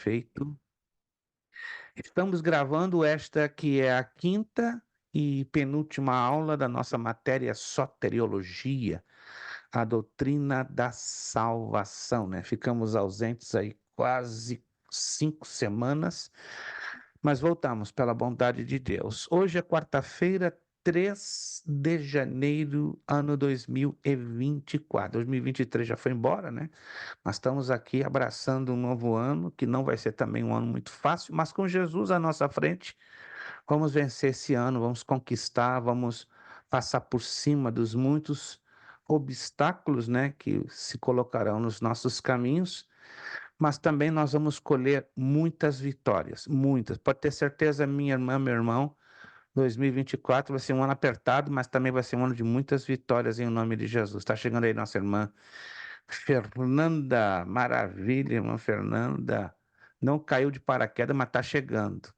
Perfeito. Estamos gravando esta que é a quinta e penúltima aula da nossa matéria soteriologia, a doutrina da salvação, né? Ficamos ausentes aí quase 5 semanas, mas voltamos pela bondade de Deus. Hoje é quarta-feira, 3 de janeiro, ano 2024. 2023 já foi embora, né? Nós estamos aqui abraçando um novo ano, que não vai ser também um ano muito fácil, mas com Jesus à nossa frente, vamos vencer esse ano, vamos conquistar, vamos passar por cima dos muitos obstáculos, né, que se colocarão nos nossos caminhos, mas também nós vamos colher muitas vitórias, muitas. Pode ter certeza, minha irmã, meu irmão, 2024 vai ser um ano apertado, mas também vai ser um ano de muitas vitórias em nome de Jesus. Está chegando aí nossa irmã Fernanda, maravilha, irmã Fernanda. Não caiu de paraquedas, mas está chegando.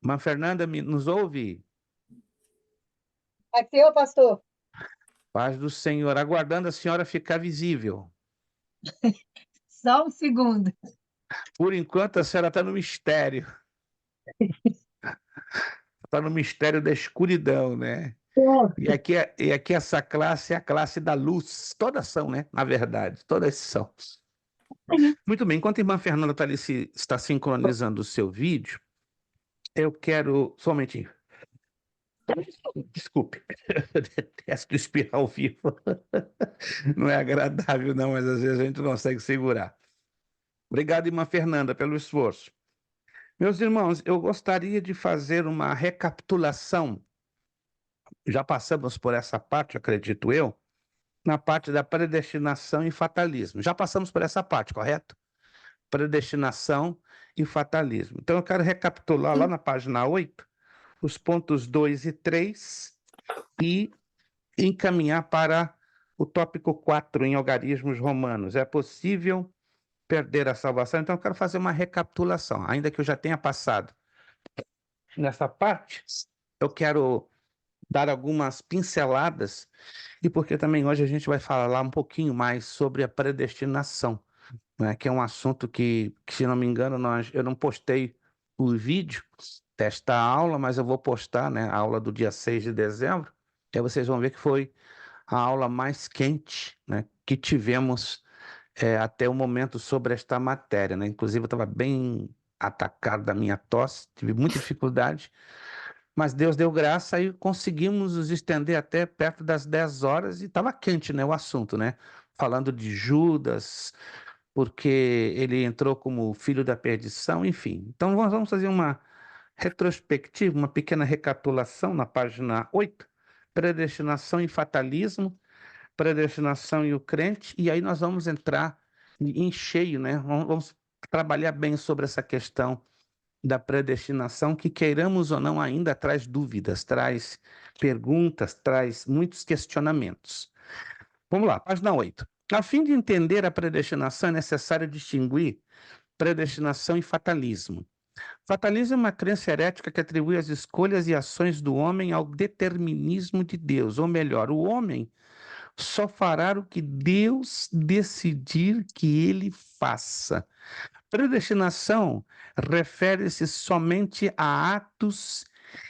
Irmã Fernanda, nos ouve? Aqui, ô pastor. Paz do Senhor, aguardando a senhora ficar visível. Só um segundo. Por enquanto, a senhora está no mistério. Está no mistério da escuridão, né? E aqui essa classe é a classe da luz. Todas são, né? Na verdade, todas são. Muito bem, enquanto a irmã Fernanda está sincronizando o seu vídeo, eu quero somente. Desculpe, eu detesto espirrar ao vivo. Não é agradável, não, mas às vezes a gente não consegue segurar. Obrigado, irmã Fernanda, pelo esforço. Meus irmãos, eu gostaria de fazer uma recapitulação. Já passamos por essa parte, acredito eu, na parte da predestinação e fatalismo. Já passamos por essa parte, correto? Predestinação e fatalismo. Então, eu quero recapitular lá na página 8, os pontos 2 e 3 e encaminhar para o tópico 4 em algarismos romanos. É possível perder a salvação? Então, eu quero fazer uma recapitulação, ainda que eu já tenha passado nessa parte, eu quero dar algumas pinceladas, e porque também hoje a gente vai falar um pouquinho mais sobre a predestinação, né, que é um assunto que, se não me engano, eu não postei o vídeo desta aula, mas eu vou postar, né, a aula do dia 6 de dezembro, e aí vocês vão ver que foi a aula mais quente, né, que tivemos até o momento sobre esta matéria, né? Inclusive eu estava bem atacado da minha tosse, tive muita dificuldade, mas Deus deu graça e conseguimos nos estender até perto das 10 horas e estava quente, né, o assunto, né? Falando de Judas, porque ele entrou como filho da perdição, enfim. Então vamos fazer uma retrospectiva, uma pequena recapitulação na página 8, predestinação e fatalismo, predestinação e o crente, e aí nós vamos entrar em cheio, né? Vamos trabalhar bem sobre essa questão da predestinação, que queiramos ou não ainda traz dúvidas, traz perguntas, traz muitos questionamentos. Vamos lá, página 8. A fim de entender a predestinação, é necessário distinguir predestinação e fatalismo. Fatalismo é uma crença herética que atribui as escolhas e ações do homem ao determinismo de Deus, ou melhor, o homem só fará o que Deus decidir que ele faça. Predestinação refere-se somente a atos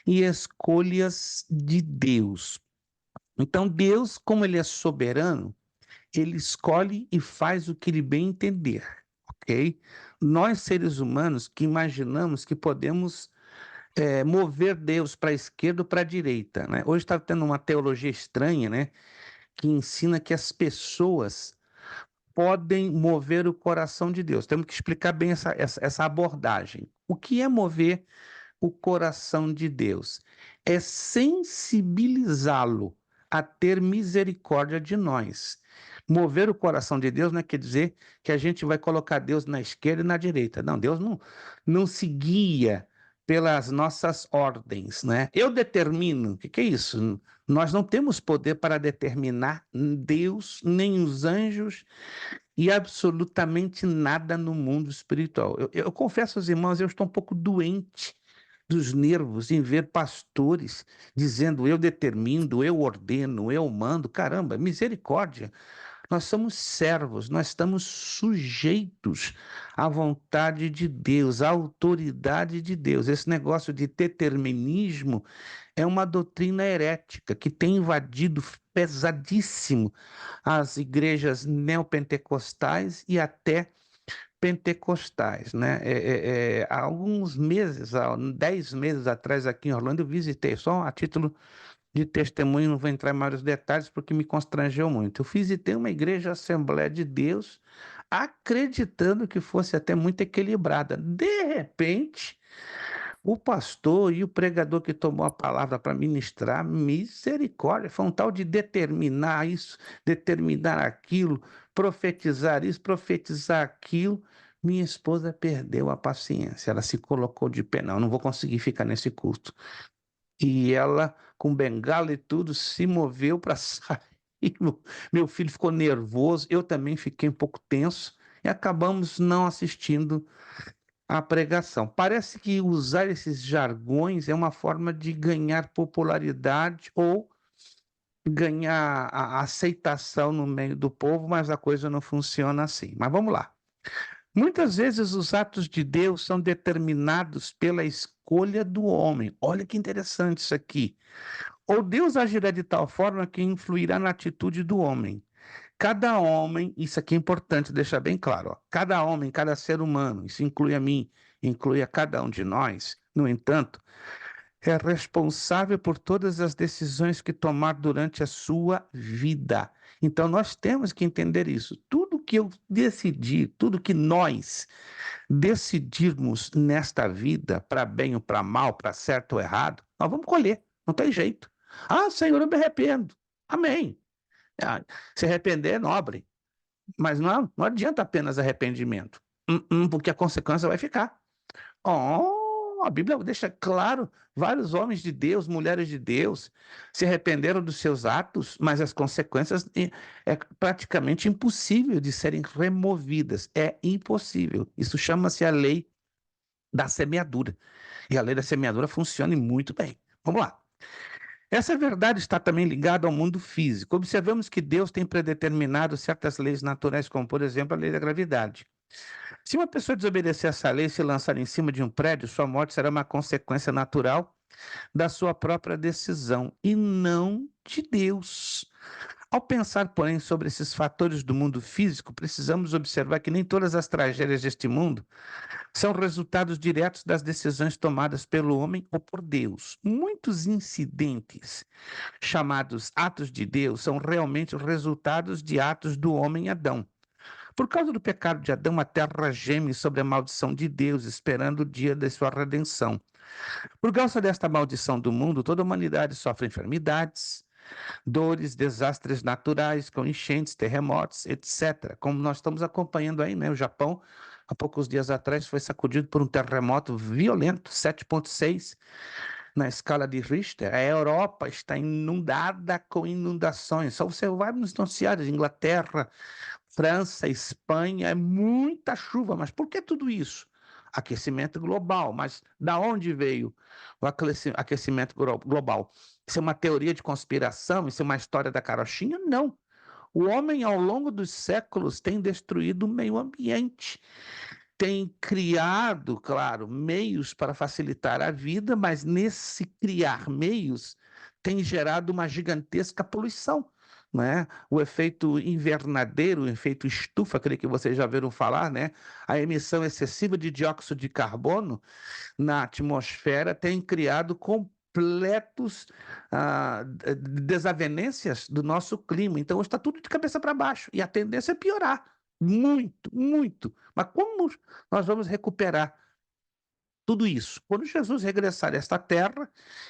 e escolhas de Deus. Então, Deus, como ele é soberano, ele escolhe e faz o que ele bem entender, ok? Nós, seres humanos, que imaginamos que podemos mover Deus para a esquerda ou para a direita, né? Hoje está tendo uma teologia estranha, né? Que ensina que as pessoas podem mover o coração de Deus. Temos que explicar bem essa abordagem. O que é mover o coração de Deus? É sensibilizá-lo a ter misericórdia de nós. Mover o coração de Deus não quer dizer que a gente vai colocar Deus na esquerda e na direita. Não, Deus não se guia pelas nossas ordens, né? Eu determino, o que é isso? Nós não temos poder para determinar Deus, nem os anjos, e absolutamente nada no mundo espiritual. Eu confesso aos irmãos, eu estou um pouco doente dos nervos em ver pastores dizendo eu determino, eu ordeno, eu mando. Caramba, misericórdia. Nós somos servos, nós estamos sujeitos à vontade de Deus, à autoridade de Deus. Esse negócio de determinismo é uma doutrina herética que tem invadido pesadíssimo as igrejas neopentecostais e até pentecostais, né? Há alguns meses, há 10 meses atrás, aqui em Orlando, eu visitei, só a título de testemunho, não vou entrar em maiores detalhes porque me constrangeu muito. Eu visitei uma igreja Assembleia de Deus, acreditando que fosse até muito equilibrada. De repente, o pastor e o pregador que tomou a palavra para ministrar, misericórdia, foi um tal de determinar isso, determinar aquilo, profetizar isso, profetizar aquilo. Minha esposa perdeu a paciência, ela se colocou de pé, não vou conseguir ficar nesse culto. E ela, com bengala e tudo, se moveu para sair. Meu filho ficou nervoso, eu também fiquei um pouco tenso e acabamos não assistindo à pregação. Parece que usar esses jargões é uma forma de ganhar popularidade ou ganhar a aceitação no meio do povo, mas a coisa não funciona assim. Mas vamos lá. Muitas vezes os atos de Deus são determinados pela escolha do homem. Olha que interessante isso aqui. Ou Deus agirá de tal forma que influirá na atitude do homem. Cada homem, isso aqui é importante deixar bem claro, ó, cada homem, cada ser humano, isso inclui a mim, inclui a cada um de nós, no entanto, é responsável por todas as decisões que tomar durante a sua vida. Então nós temos que entender isso. Tudo que eu decidi, tudo que nós decidirmos nesta vida, para bem ou para mal, para certo ou errado, nós vamos colher, não tem jeito. Ah, Senhor, eu me arrependo. Amém. Ah, se arrepender é nobre, mas não adianta apenas arrependimento, porque a consequência vai ficar. Oh, a Bíblia deixa claro, vários homens de Deus, mulheres de Deus, se arrependeram dos seus atos, mas as consequências é praticamente impossível de serem removidas. É impossível. Isso chama-se a lei da semeadura. E a lei da semeadura funciona muito bem. Vamos lá. Essa verdade está também ligada ao mundo físico. Observamos que Deus tem predeterminado certas leis naturais, como, por exemplo, a lei da gravidade. Se uma pessoa desobedecer essa lei e se lançar em cima de um prédio, sua morte será uma consequência natural da sua própria decisão e não de Deus. Ao pensar, porém, sobre esses fatores do mundo físico, precisamos observar que nem todas as tragédias deste mundo são resultados diretos das decisões tomadas pelo homem ou por Deus. Muitos incidentes chamados atos de Deus são realmente os resultados de atos do homem Adão. Por causa do pecado de Adão, a terra geme sobre a maldição de Deus, esperando o dia da sua redenção. Por causa desta maldição do mundo, toda a humanidade sofre enfermidades, dores, desastres naturais, com enchentes, terremotos, etc. Como nós estamos acompanhando aí, né? O Japão, há poucos dias atrás, foi sacudido por um terremoto violento, 7,6 na escala de Richter. A Europa está inundada com inundações. Só você vai nos noticiários, Inglaterra, França, Espanha, é muita chuva. Mas por que tudo isso? Aquecimento global. Mas da onde veio o aquecimento global? Isso é uma teoria de conspiração? Isso é uma história da carochinha? Não. O homem, ao longo dos séculos, tem destruído o meio ambiente, tem criado, claro, meios para facilitar a vida, mas nesse criar meios tem gerado uma gigantesca poluição, né? O efeito invernadeiro, o efeito estufa, aquele que vocês já viram falar, né? A emissão excessiva de dióxido de carbono na atmosfera tem criado completos desavenências do nosso clima. Então está tudo de cabeça para baixo e a tendência é piorar. Muito, muito. Mas como nós vamos recuperar tudo isso? Quando Jesus regressar a esta terra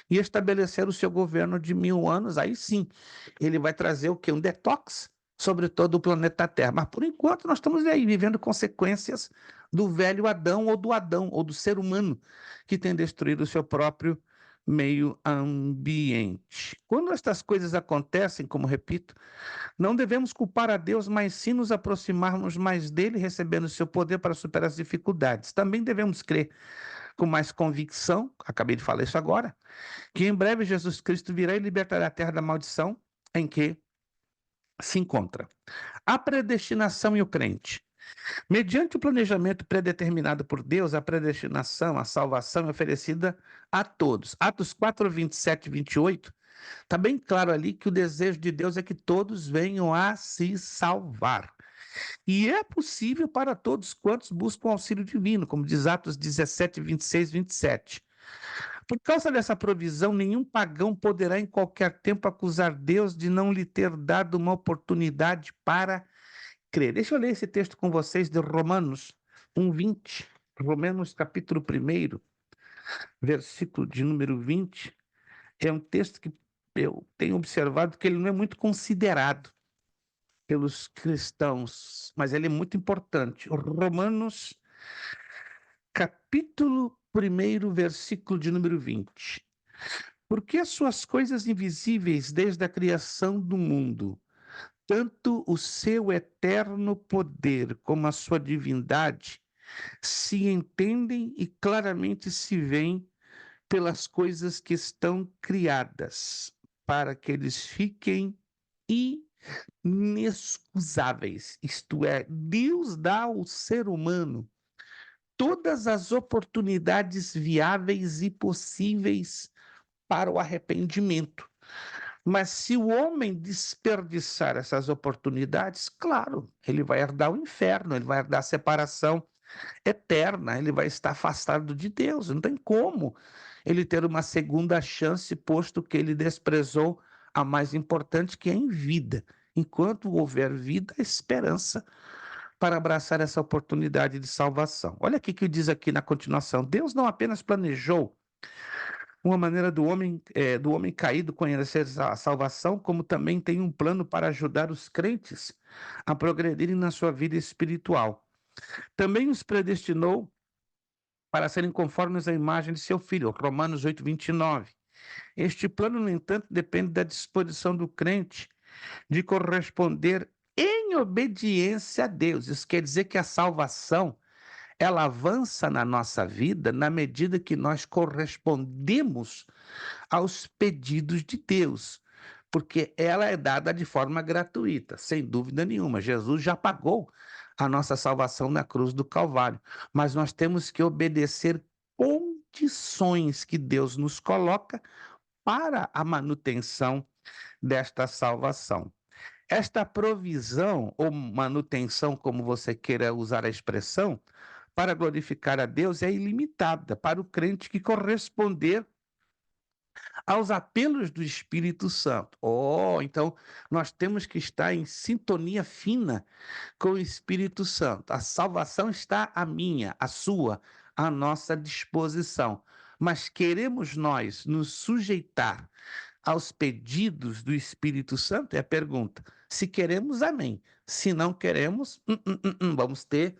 e estabelecer o seu governo de 1000 anos, aí sim, ele vai trazer o quê? Um detox sobre todo o planeta Terra. Mas por enquanto nós estamos aí vivendo consequências do velho Adão, ou do ser humano que tem destruído o seu próprio meio ambiente. Quando estas coisas acontecem, como repito, não devemos culpar a Deus, mas sim nos aproximarmos mais dele, recebendo o seu poder para superar as dificuldades. Também devemos crer com mais convicção, acabei de falar isso agora, que em breve Jesus Cristo virá e libertará a terra da maldição em que se encontra a predestinação e o crente. Mediante o planejamento predeterminado por Deus, a predestinação, a salvação é oferecida a todos. Atos 4, 27 e 28, está bem claro ali que o desejo de Deus é que todos venham a se salvar. E é possível para todos quantos buscam auxílio divino, como diz Atos 17, 26 e 27. Por causa dessa provisão, nenhum pagão poderá em qualquer tempo acusar Deus de não lhe ter dado uma oportunidade para crer. Deixa eu ler esse texto com vocês de Romanos 1:20. Romanos capítulo 1, versículo de número 20. É um texto que eu tenho observado que ele não é muito considerado pelos cristãos, mas ele é muito importante. Romanos capítulo 1, versículo de número 20. Porque as suas coisas invisíveis desde a criação do mundo, tanto o seu eterno poder como a sua divindade, se entendem e claramente se veem pelas coisas que estão criadas, para que eles fiquem inexcusáveis. Isto é, Deus dá ao ser humano todas as oportunidades viáveis e possíveis para o arrependimento. Mas se o homem desperdiçar essas oportunidades, claro, ele vai herdar o inferno, ele vai herdar a separação eterna, ele vai estar afastado de Deus. Não tem como ele ter uma segunda chance, posto que ele desprezou a mais importante, que é em vida. Enquanto houver vida, há esperança para abraçar essa oportunidade de salvação. Olha aqui que diz aqui na continuação: Deus não apenas planejou uma maneira do homem caído conhecer a salvação, como também tem um plano para ajudar os crentes a progredirem na sua vida espiritual. Também os predestinou para serem conformes à imagem de seu filho, Romanos 8, 29. Este plano, no entanto, depende da disposição do crente de corresponder em obediência a Deus. Isso quer dizer que a salvação, ela avança na nossa vida na medida que nós correspondemos aos pedidos de Deus, porque ela é dada de forma gratuita, sem dúvida nenhuma. Jesus já pagou a nossa salvação na cruz do Calvário, mas nós temos que obedecer condições que Deus nos coloca para a manutenção desta salvação. Esta provisão ou manutenção, como você queira usar a expressão, para glorificar a Deus é ilimitada para o crente que corresponder aos apelos do Espírito Santo. Oh, então nós temos que estar em sintonia fina com o Espírito Santo. A salvação está a minha, a sua, à nossa disposição. Mas queremos nós nos sujeitar aos pedidos do Espírito Santo? É a pergunta. Se queremos, amém. Se não queremos, vamos ter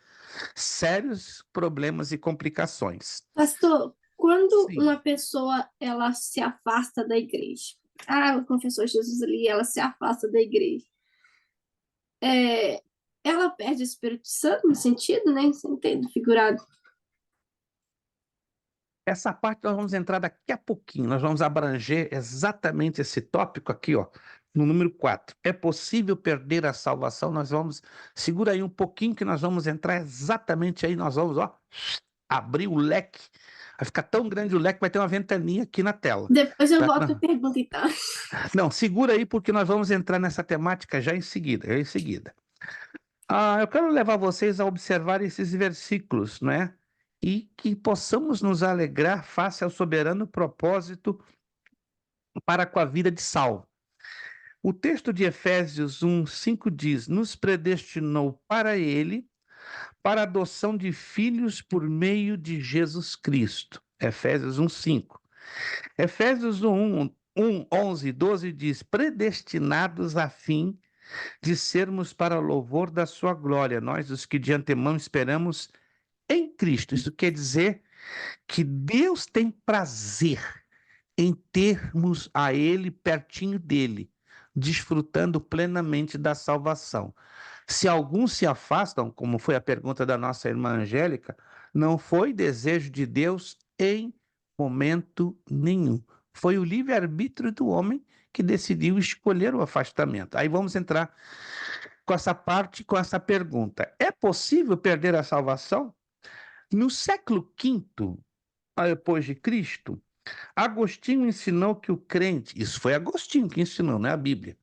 sérios problemas e complicações. Pastor, quando Sim. uma pessoa ela se afasta da igreja, ela confessou Jesus ali, ela se afasta da igreja, ela perde o Espírito Santo no sentido, né? Você entende, figurado? Essa parte nós vamos entrar daqui a pouquinho. Nós vamos abranger exatamente esse tópico aqui, ó, no número 4. É possível perder a salvação? Nós vamos... Segura aí um pouquinho que nós vamos entrar exatamente aí. Nós vamos, ó, abrir o leque. Vai ficar tão grande o leque, vai ter uma ventaninha aqui na tela. Depois eu volto a pergunta, então. Não, segura aí porque nós vamos entrar nessa temática já em seguida, eu quero levar vocês a observar esses versículos, né? E que possamos nos alegrar face ao soberano propósito para com a vida de salvo. O texto de Efésios 1:5 diz: nos predestinou para ele, para a adoção de filhos por meio de Jesus Cristo. Efésios 1:5. Efésios 11 e 12 diz: predestinados a fim de sermos para louvor da sua glória, nós os que de antemão esperamos em Cristo. Isso quer dizer que Deus tem prazer em termos a Ele pertinho dele, desfrutando plenamente da salvação. Se alguns se afastam, como foi a pergunta da nossa irmã Angélica, não foi desejo de Deus em momento nenhum. Foi o livre-arbítrio do homem que decidiu escolher o afastamento. Aí vamos entrar com essa parte, com essa pergunta. É possível perder a salvação? No século V, depois de Cristo, Agostinho ensinou que o crente, isso foi Agostinho que ensinou, não é a Bíblia,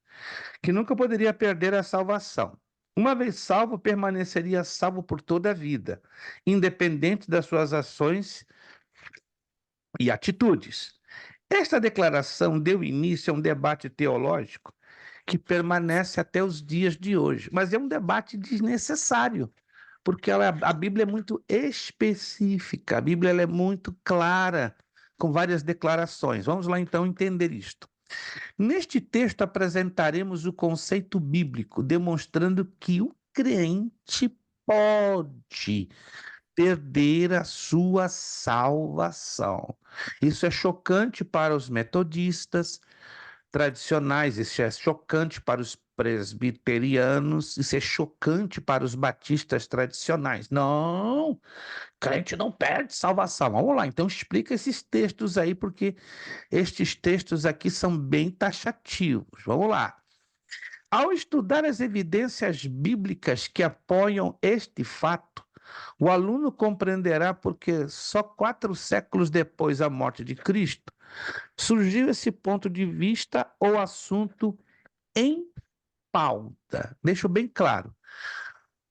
que nunca poderia perder a salvação. Uma vez salvo, permaneceria salvo por toda a vida, independente das suas ações e atitudes. Esta declaração deu início a um debate teológico que permanece até os dias de hoje, mas é um debate desnecessário, porque a Bíblia é muito específica, a Bíblia ela é muito clara, com várias declarações. Vamos lá então entender isto. Neste texto apresentaremos o conceito bíblico, demonstrando que o crente pode perder a sua salvação. Isso é chocante para os metodistas tradicionais, isso é chocante para os presbiterianos, isso é chocante para os batistas tradicionais. Não, crente não perde salvação. Vamos lá, então explica esses textos aí, porque estes textos aqui são bem taxativos. Vamos lá. Ao estudar as evidências bíblicas que apoiam este fato, o aluno compreenderá porque só 4 séculos depois da morte de Cristo surgiu esse ponto de vista ou assunto em pauta. Deixo bem claro.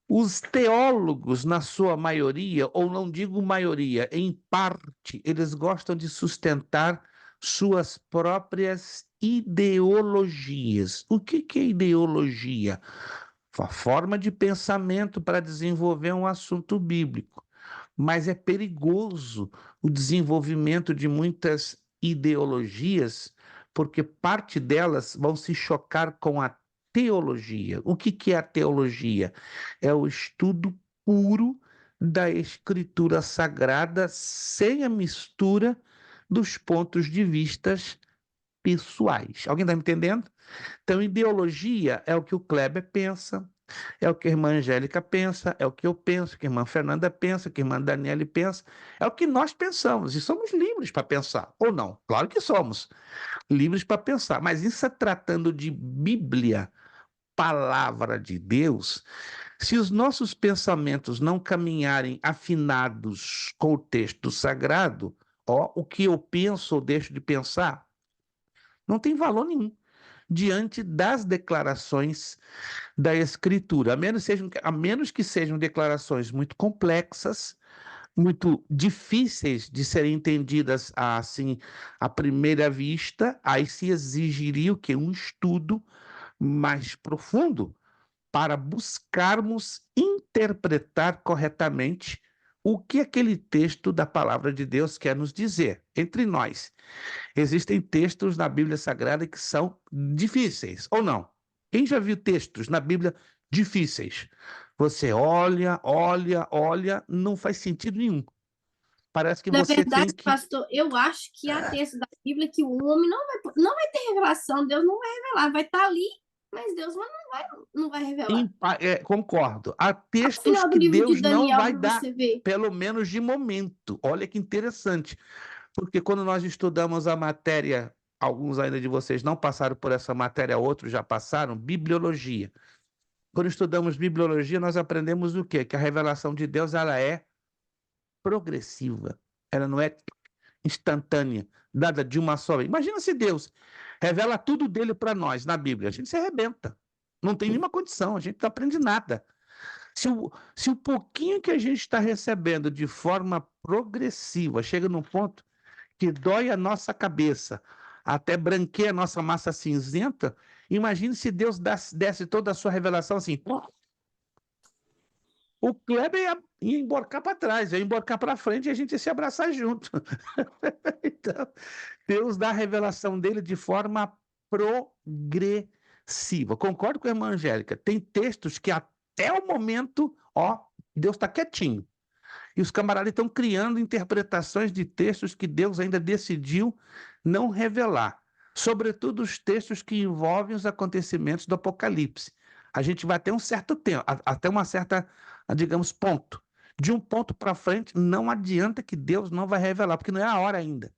Os teólogos, na sua maioria, ou não digo maioria, em parte, eles gostam de sustentar suas próprias ideologias. O que é ideologia? Uma forma de pensamento para desenvolver um assunto bíblico. Mas é perigoso o desenvolvimento de muitas ideologias, porque parte delas vão se chocar com a teologia. O que é a teologia? É o estudo puro da Escritura Sagrada, sem a mistura dos pontos de vistas pessoais. Alguém está me entendendo? Então, ideologia é o que o Kleber pensa, é o que a irmã Angélica pensa, é o que eu penso, que a irmã Fernanda pensa, que a irmã Daniele pensa, é o que nós pensamos, e somos livres para pensar, ou não? Claro que somos livres para pensar, mas isso é tratando de Bíblia, palavra de Deus. Se os nossos pensamentos não caminharem afinados com o texto sagrado, ó, o que eu penso ou deixo de pensar, não tem valor nenhum diante das declarações da Escritura, a menos que sejam declarações muito complexas, muito difíceis de serem entendidas assim à primeira vista, aí se exigiria o quê? Um estudo mais profundo para buscarmos interpretar corretamente o que aquele texto da palavra de Deus quer nos dizer. Entre nós, existem textos na Bíblia Sagrada que são difíceis, ou não? Quem já viu textos na Bíblia difíceis? Você olha, olha, olha, não faz sentido nenhum. Parece que Na você tem verdade, que. pastor, eu acho que há texto da Bíblia que o homem não vai ter revelação, Deus não vai revelar, vai estar ali, mas Deus não vai revelar. Concordo. Há No textos final do que livro de Deus não Daniel, vai para dar, você ver. pelo menos de momento. Olha que interessante. Porque quando nós estudamos a matéria, alguns ainda de vocês não passaram por essa matéria, outros já passaram, bibliologia. Quando estudamos bibliologia, nós aprendemos o quê? Que a revelação de Deus ela é progressiva. Ela não é instantânea, dada de uma só vez. Imagina se Deus revela tudo dele para nós na Bíblia. A gente se arrebenta. Não tem nenhuma condição, a gente não aprende nada. Se o pouquinho que a gente está recebendo de forma progressiva chega num ponto que dói a nossa cabeça, até branqueia a nossa massa cinzenta, imagine se Deus desse toda a sua revelação assim. O Kleber ia emborcar para trás, ia emborcar para frente e a gente ia se abraçar junto. Então, Deus dá a revelação dele de forma progressiva. Concordo com a irmã Angélica. Tem textos que até o momento, ó, Deus está quietinho. E os camaradas estão criando interpretações de textos que Deus ainda decidiu não revelar. Sobretudo os textos que envolvem os acontecimentos do Apocalipse. A gente vai ter um certo tempo, até uma certa, digamos, ponto. De um ponto para frente, não adianta que Deus não vai revelar, porque não é a hora ainda.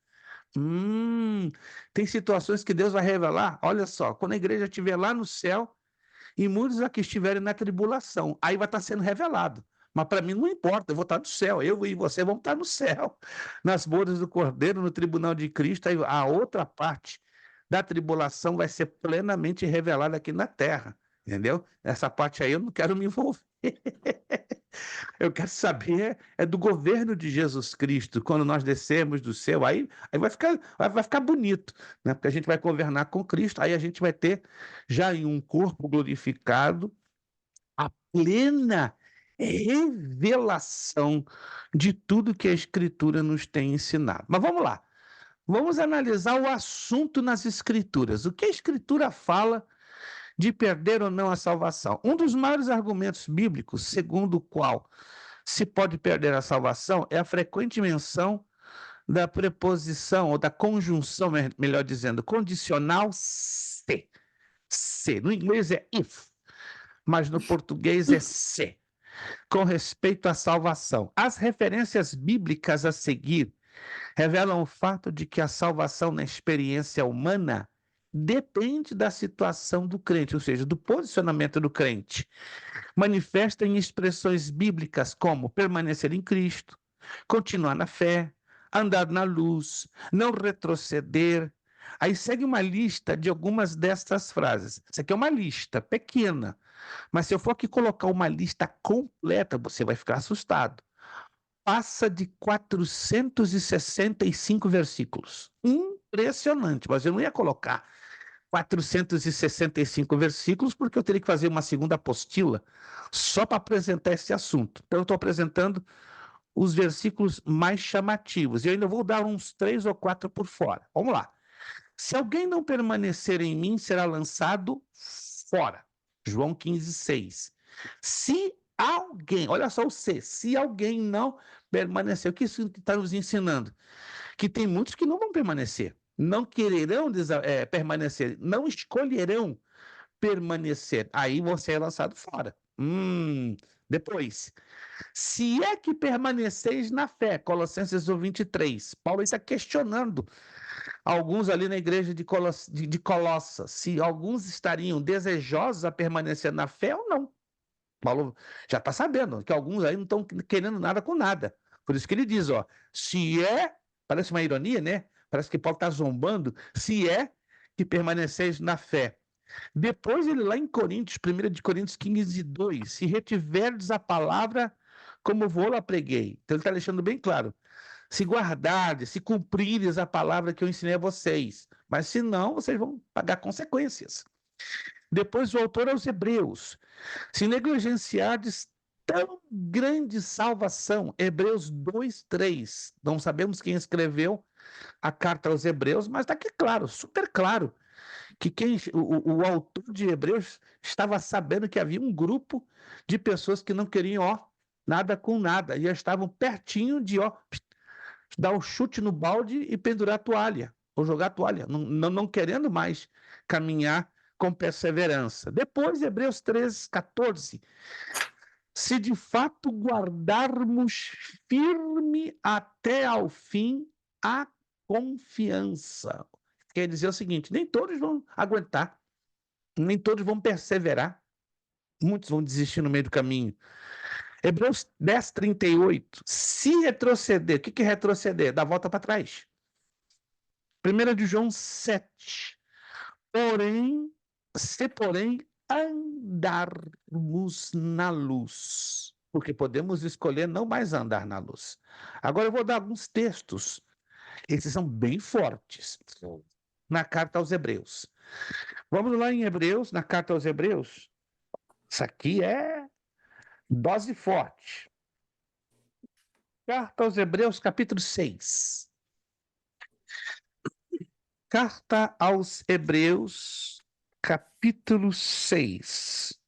Tem situações que Deus vai revelar. Olha só, quando a igreja estiver lá no céu e muitos aqui estiverem na tribulação, aí vai estar sendo revelado. Mas para mim não importa, eu vou estar no céu, eu e você vamos estar no céu, nas bodas do Cordeiro, no tribunal de Cristo. Aí a outra parte da tribulação vai ser plenamente revelada aqui na terra, entendeu? Essa parte aí eu não quero me envolver. Eu quero saber do governo de Jesus Cristo, quando nós descermos do céu, aí vai ficar bonito, né? Porque a gente vai governar com Cristo, aí a gente vai ter já em um corpo glorificado a plena revelação de tudo que a Escritura nos tem ensinado. Mas vamos lá, vamos analisar o assunto nas Escrituras. O que a Escritura fala de perder ou não a salvação? Um dos maiores argumentos bíblicos, segundo o qual se pode perder a salvação, é a frequente menção da preposição, ou da conjunção, melhor dizendo, condicional se. Se. No inglês é if, mas no português é se, com respeito à salvação. As referências bíblicas a seguir revelam o fato de que a salvação na experiência humana depende da situação do crente, ou seja, do posicionamento do crente. Manifesta em expressões bíblicas como permanecer em Cristo, continuar na fé, andar na luz, não retroceder. Aí segue uma lista de algumas dessas frases. Isso aqui é uma lista pequena, mas se eu for aqui colocar uma lista completa, você vai ficar assustado. Passa de 465 versículos. Impressionante, mas eu não ia colocar 465 versículos, porque eu teria que fazer uma segunda apostila só para apresentar esse assunto. Então, eu estou apresentando os versículos mais chamativos. E eu ainda vou dar uns 3 ou 4 por fora. Vamos lá. Se alguém não permanecer em mim, será lançado fora. João 15:6. Se alguém, olha só o se alguém não permanecer, o que isso está nos ensinando? Que tem muitos que não vão permanecer, não quererão permanecer, não escolherão permanecer. Aí você é lançado fora. Depois, se é que permaneceis na fé, Colossenses 1:23, Paulo está questionando alguns ali na igreja de Colossa, se alguns estariam desejosos a permanecer na fé ou não. Paulo já está sabendo que alguns aí não estão querendo nada com nada. Por isso que ele diz, se é, parece uma ironia, né? Parece que Paulo está zombando, se é que permaneceis na fé. Depois ele lá em Coríntios, 1 de Coríntios 15:2, se retiverdes a palavra como vou-la preguei. Então ele está deixando bem claro, se guardardes, se cumprires a palavra que eu ensinei a vocês, mas se não, vocês vão pagar consequências. Depois o autor aos Hebreus, se negligenciardes tão grande salvação, Hebreus 2:3, não sabemos quem escreveu a carta aos Hebreus, mas está aqui claro, super claro, que o autor de Hebreus estava sabendo que havia um grupo de pessoas que não queriam nada com nada, e já estavam pertinho de dar um chute no balde e pendurar a toalha, ou jogar a toalha, não querendo mais caminhar com perseverança. Depois, Hebreus 13:14, se de fato guardarmos firme até ao fim a confiança. Quer dizer o seguinte, nem todos vão aguentar, nem todos vão perseverar, muitos vão desistir no meio do caminho. Hebreus 10:38, se retroceder, o que é retroceder? Dar volta para trás. 1 de João 7, se porém andarmos na luz, porque podemos escolher não mais andar na luz. Agora eu vou dar alguns textos, esses são bem fortes, na carta aos Hebreus. Vamos lá em Hebreus, na carta aos Hebreus. Isso aqui é dose forte. Carta aos Hebreus, capítulo 6. Carta aos Hebreus, capítulo 6.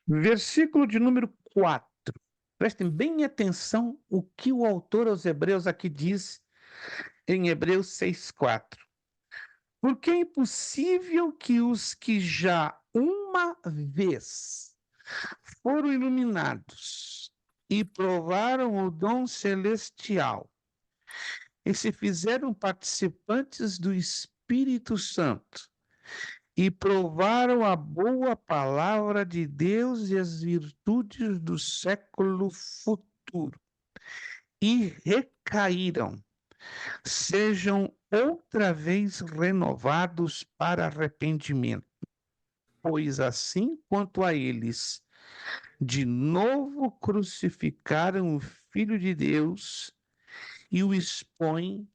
Versículo de número 4. Prestem bem atenção o que o autor aos Hebreus aqui diz em Hebreus 6:4. Porque é impossível que os que já uma vez foram iluminados e provaram o dom celestial, e se fizeram participantes do Espírito Santo, e provaram a boa palavra de Deus e as virtudes do século futuro, e recaíram, sejam outra vez renovados para arrependimento, pois assim quanto a eles, de novo crucificaram o Filho de Deus e o expõem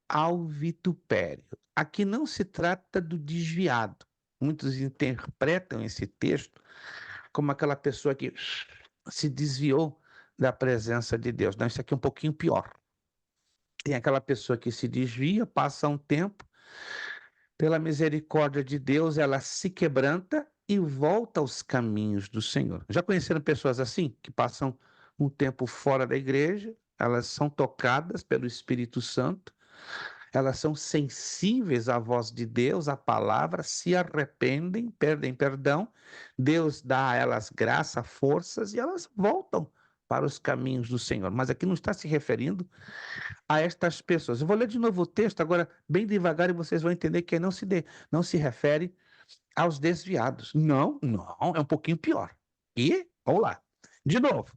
ao vitupério. Aqui não se trata do desviado. Muitos interpretam esse texto como aquela pessoa que se desviou da presença de Deus. Não, isso aqui é um pouquinho pior. Tem aquela pessoa que se desvia, passa um tempo, pela misericórdia de Deus, ela se quebranta e volta aos caminhos do Senhor. Já conheceram pessoas assim, que passam um tempo fora da igreja, elas são tocadas pelo Espírito Santo, elas são sensíveis à voz de Deus, à palavra, se arrependem, pedem perdão, Deus dá a elas graça, forças e elas voltam para os caminhos do Senhor. Mas aqui não está se referindo a estas pessoas. Eu vou ler de novo o texto agora bem devagar e vocês vão entender que não se refere aos desviados. Não, é um pouquinho pior. E vamos lá. De novo.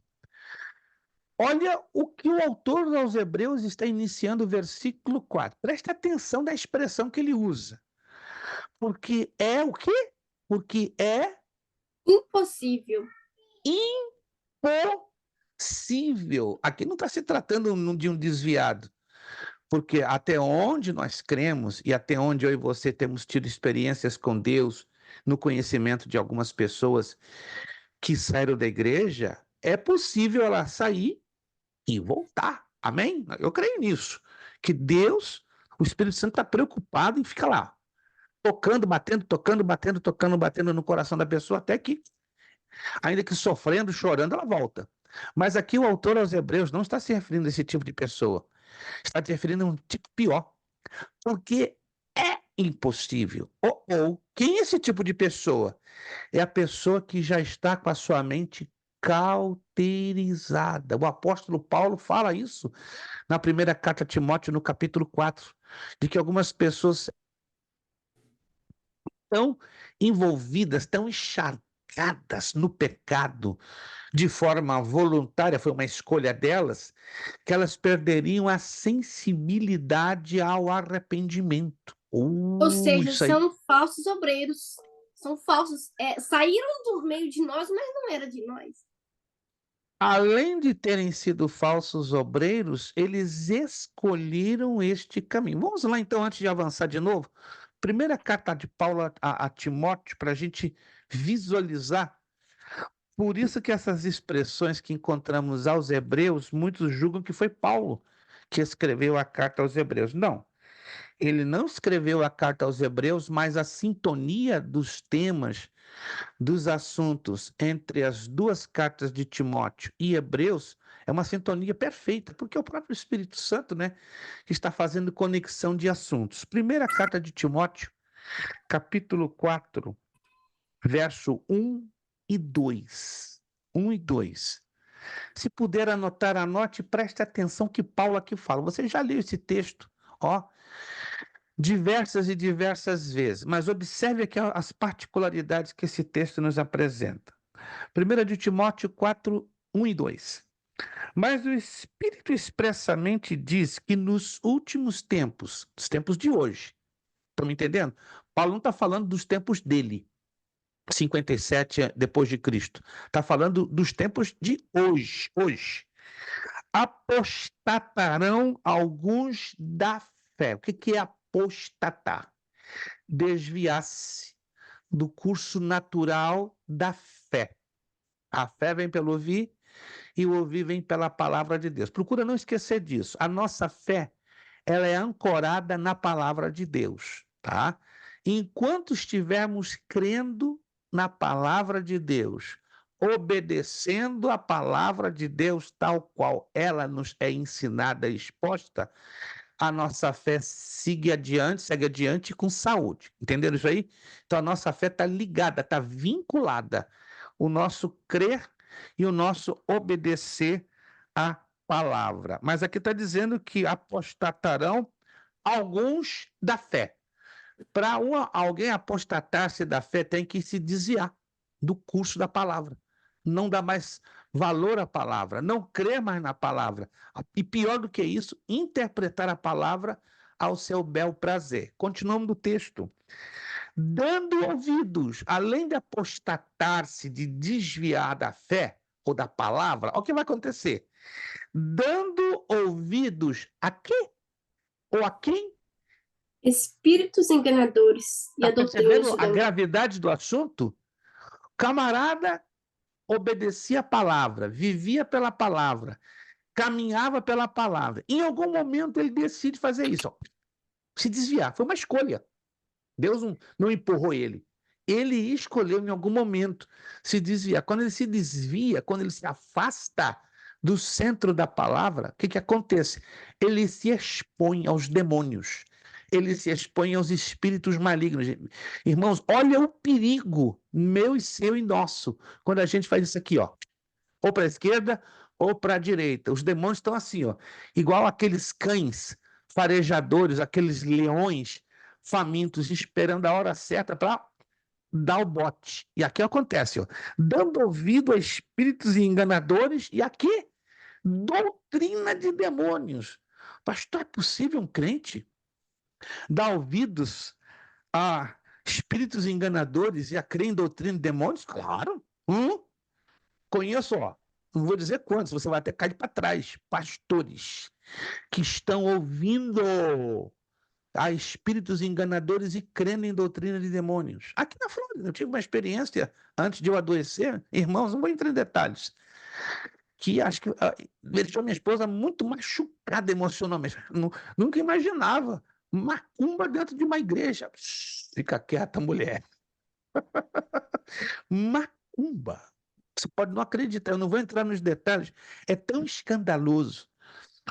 Olha o que o autor aos Hebreus está iniciando o versículo 4. Presta atenção na expressão que ele usa. Porque é o quê? Porque é Impossível. impossível. Aqui não está se tratando de um desviado. Porque até onde nós cremos e até onde eu e você temos tido experiências com Deus, no conhecimento de algumas pessoas que saíram da igreja, é possível ela sair e voltar. Amém? Eu creio nisso. Que Deus, o Espírito Santo está preocupado em ficar lá, tocando, batendo no coração da pessoa, até que, ainda que sofrendo, chorando, ela volta. Mas aqui o autor aos Hebreus não está se referindo a esse tipo de pessoa. Está se referindo a um tipo pior. Porque é impossível. Ou quem é esse tipo de pessoa? É a pessoa que já está com a sua mente cauterizada. O apóstolo Paulo fala isso na primeira carta a Timóteo, no capítulo 4, de que algumas pessoas estão envolvidas, estão encharcadas no pecado de forma voluntária, foi uma escolha delas, que elas perderiam a sensibilidade ao arrependimento. Ou seja, Isso aí. são falsos obreiros. São falsos. Saíram do meio de nós, mas não era de nós. Além de terem sido falsos obreiros, eles escolheram este caminho. Vamos lá, então, antes de avançar de novo. Primeira carta de Paulo a Timóteo, para a gente visualizar. Por isso que essas expressões que encontramos aos Hebreus, muitos julgam que foi Paulo que escreveu a carta aos Hebreus. Não. Ele não escreveu a carta aos Hebreus, mas a sintonia dos temas, dos assuntos entre as duas cartas de Timóteo e Hebreus é uma sintonia perfeita, porque é o próprio Espírito Santo, né, que está fazendo conexão de assuntos. Primeira carta de Timóteo, capítulo 4, verso 1 e 2. 1 e 2. Se puder anotar, anote, preste atenção que Paulo aqui fala. Você já leu esse texto, ó, diversas e diversas vezes, mas observe aqui as particularidades que esse texto nos apresenta. 1 de Timóteo 4, 1 e 2. Mas o Espírito expressamente diz que nos últimos tempos, os tempos de hoje, estão me entendendo? Paulo não está falando dos tempos dele, 57 depois de Cristo. Está falando dos tempos de hoje. Apostatarão alguns da fé. O que é apostatar? Desviar-se do curso natural da fé. A fé vem pelo ouvir e o ouvir vem pela palavra de Deus. Procura não esquecer disso. A nossa fé, ela é ancorada na palavra de Deus, tá? Enquanto estivermos crendo na palavra de Deus, obedecendo a palavra de Deus tal qual ela nos é ensinada e exposta, a nossa fé segue adiante com saúde. Entenderam isso aí? Então a nossa fé está ligada, está vinculada. O nosso crer e o nosso obedecer à palavra. Mas aqui está dizendo que apostatarão alguns da fé. Para alguém apostatar-se da fé, tem que se desviar do curso da palavra. Não dá mais valor à palavra, não crer mais na palavra. E pior do que isso, interpretar a palavra ao seu bel prazer. Continuamos no texto. Dando ouvidos, além de apostatar-se, de desviar da fé ou da palavra, o que vai acontecer? Dando ouvidos a quê? Ou a quem? Espíritos enganadores e Está a doutrina percebendo de a demônios. gravidade do assunto? Camarada obedecia a palavra, vivia pela palavra, caminhava pela palavra. Em algum momento ele decide fazer isso, ó, se desviar. Foi uma escolha. Deus não empurrou ele. Ele escolheu em algum momento se desviar. Quando ele se desvia, quando ele se afasta do centro da palavra, o que acontece? Ele se expõe aos demônios. Ele se expõe aos espíritos malignos. Irmãos, olha o perigo meu e seu e nosso quando a gente faz isso aqui, ó, ou para a esquerda ou para a direita. Os demônios estão assim, ó, igual aqueles cães farejadores, aqueles leões famintos, esperando a hora certa para dar o bote. E aqui acontece, ó, dando ouvido a espíritos enganadores e aqui doutrina de demônios. Pastor, é possível um crente dar ouvidos a espíritos enganadores e a crer em doutrina de demônios? Claro. Conheço, ó, não vou dizer quantos, você vai até cair para trás, pastores que estão ouvindo a espíritos enganadores e crendo em doutrina de demônios. Aqui na Flórida, eu tive uma experiência antes de eu adoecer, irmãos, não vou entrar em detalhes, que acho que deixou minha esposa muito machucada emocionalmente. Nunca imaginava macumba dentro de uma igreja. Fica quieta, mulher. Macumba. Você pode não acreditar, eu não vou entrar nos detalhes. É tão escandaloso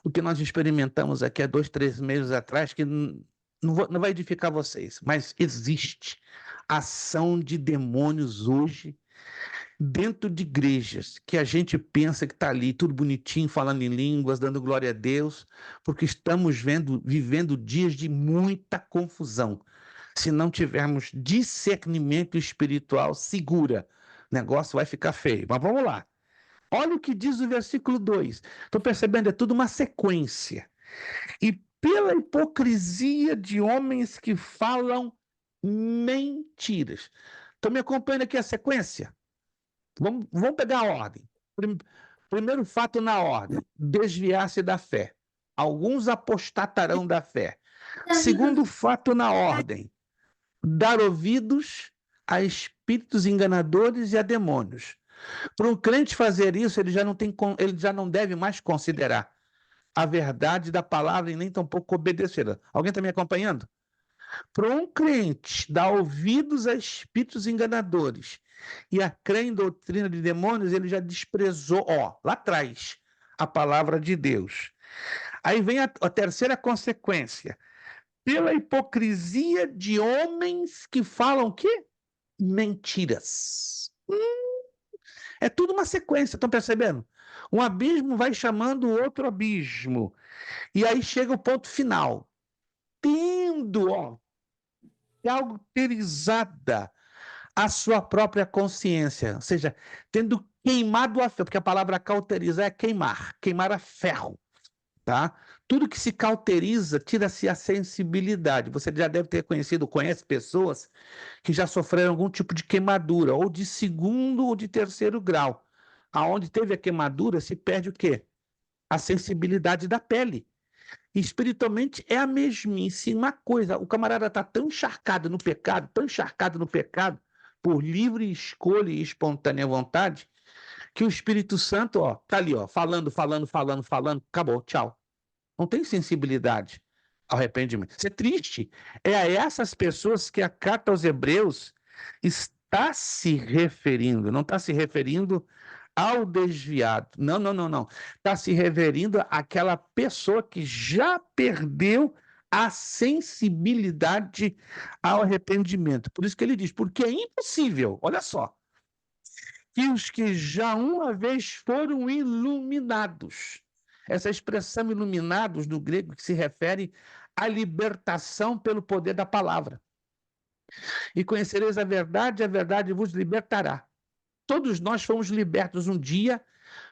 o que nós experimentamos aqui há 2, 3 meses atrás, que não vai edificar vocês, mas existe ação de demônios hoje dentro de igrejas, que a gente pensa que está ali tudo bonitinho, falando em línguas, dando glória a Deus, porque estamos vivendo dias de muita confusão. Se não tivermos discernimento espiritual, segura, o negócio vai ficar feio. Mas vamos lá. Olha o que diz o versículo 2. Estou percebendo, é tudo uma sequência. E pela hipocrisia de homens que falam mentiras. Estão me acompanhando aqui a sequência? Vamos pegar a ordem. Primeiro fato na ordem: desviar-se da fé. Alguns apostatarão da fé. Segundo fato na ordem: dar ouvidos a espíritos enganadores e a demônios. Para um crente fazer isso, ele já não deve mais considerar a verdade da palavra e nem tampouco obedecê-la. Alguém está me acompanhando? Para um crente dar ouvidos a espíritos enganadores e a crer em doutrina de demônios, ele já desprezou, ó, lá atrás, a palavra de Deus. Aí vem a terceira consequência. Pela hipocrisia de homens que falam o quê? Mentiras. É tudo uma sequência, estão percebendo? Um abismo vai chamando o outro abismo. E aí chega o ponto final. Tendo, ó, cauterizada a sua própria consciência, ou seja, tendo queimado a fé, porque a palavra cauterizar é queimar a ferro, tá? Tudo que se cauteriza, tira-se a sensibilidade. Você já deve ter conhece pessoas que já sofreram algum tipo de queimadura, ou de segundo ou de terceiro grau. Aonde teve a queimadura, se perde o quê? A sensibilidade da pele. Espiritualmente é a mesmíssima coisa. O camarada está tão encharcado no pecado, por livre escolha e espontânea vontade, que o Espírito Santo, ó, tá ali, ó, falando, acabou, tchau. Não tem sensibilidade ao arrependimento. Isso é triste. É a essas pessoas que a carta aos Hebreus está se referindo, não está se referindo ao desviado. Não. Está se referindo àquela pessoa que já perdeu a sensibilidade ao arrependimento. Por isso que ele diz, porque é impossível, olha só, que os que já uma vez foram iluminados. Essa expressão iluminados, do grego, que se refere à libertação pelo poder da palavra. E conhecereis a verdade vos libertará. Todos nós fomos libertos um dia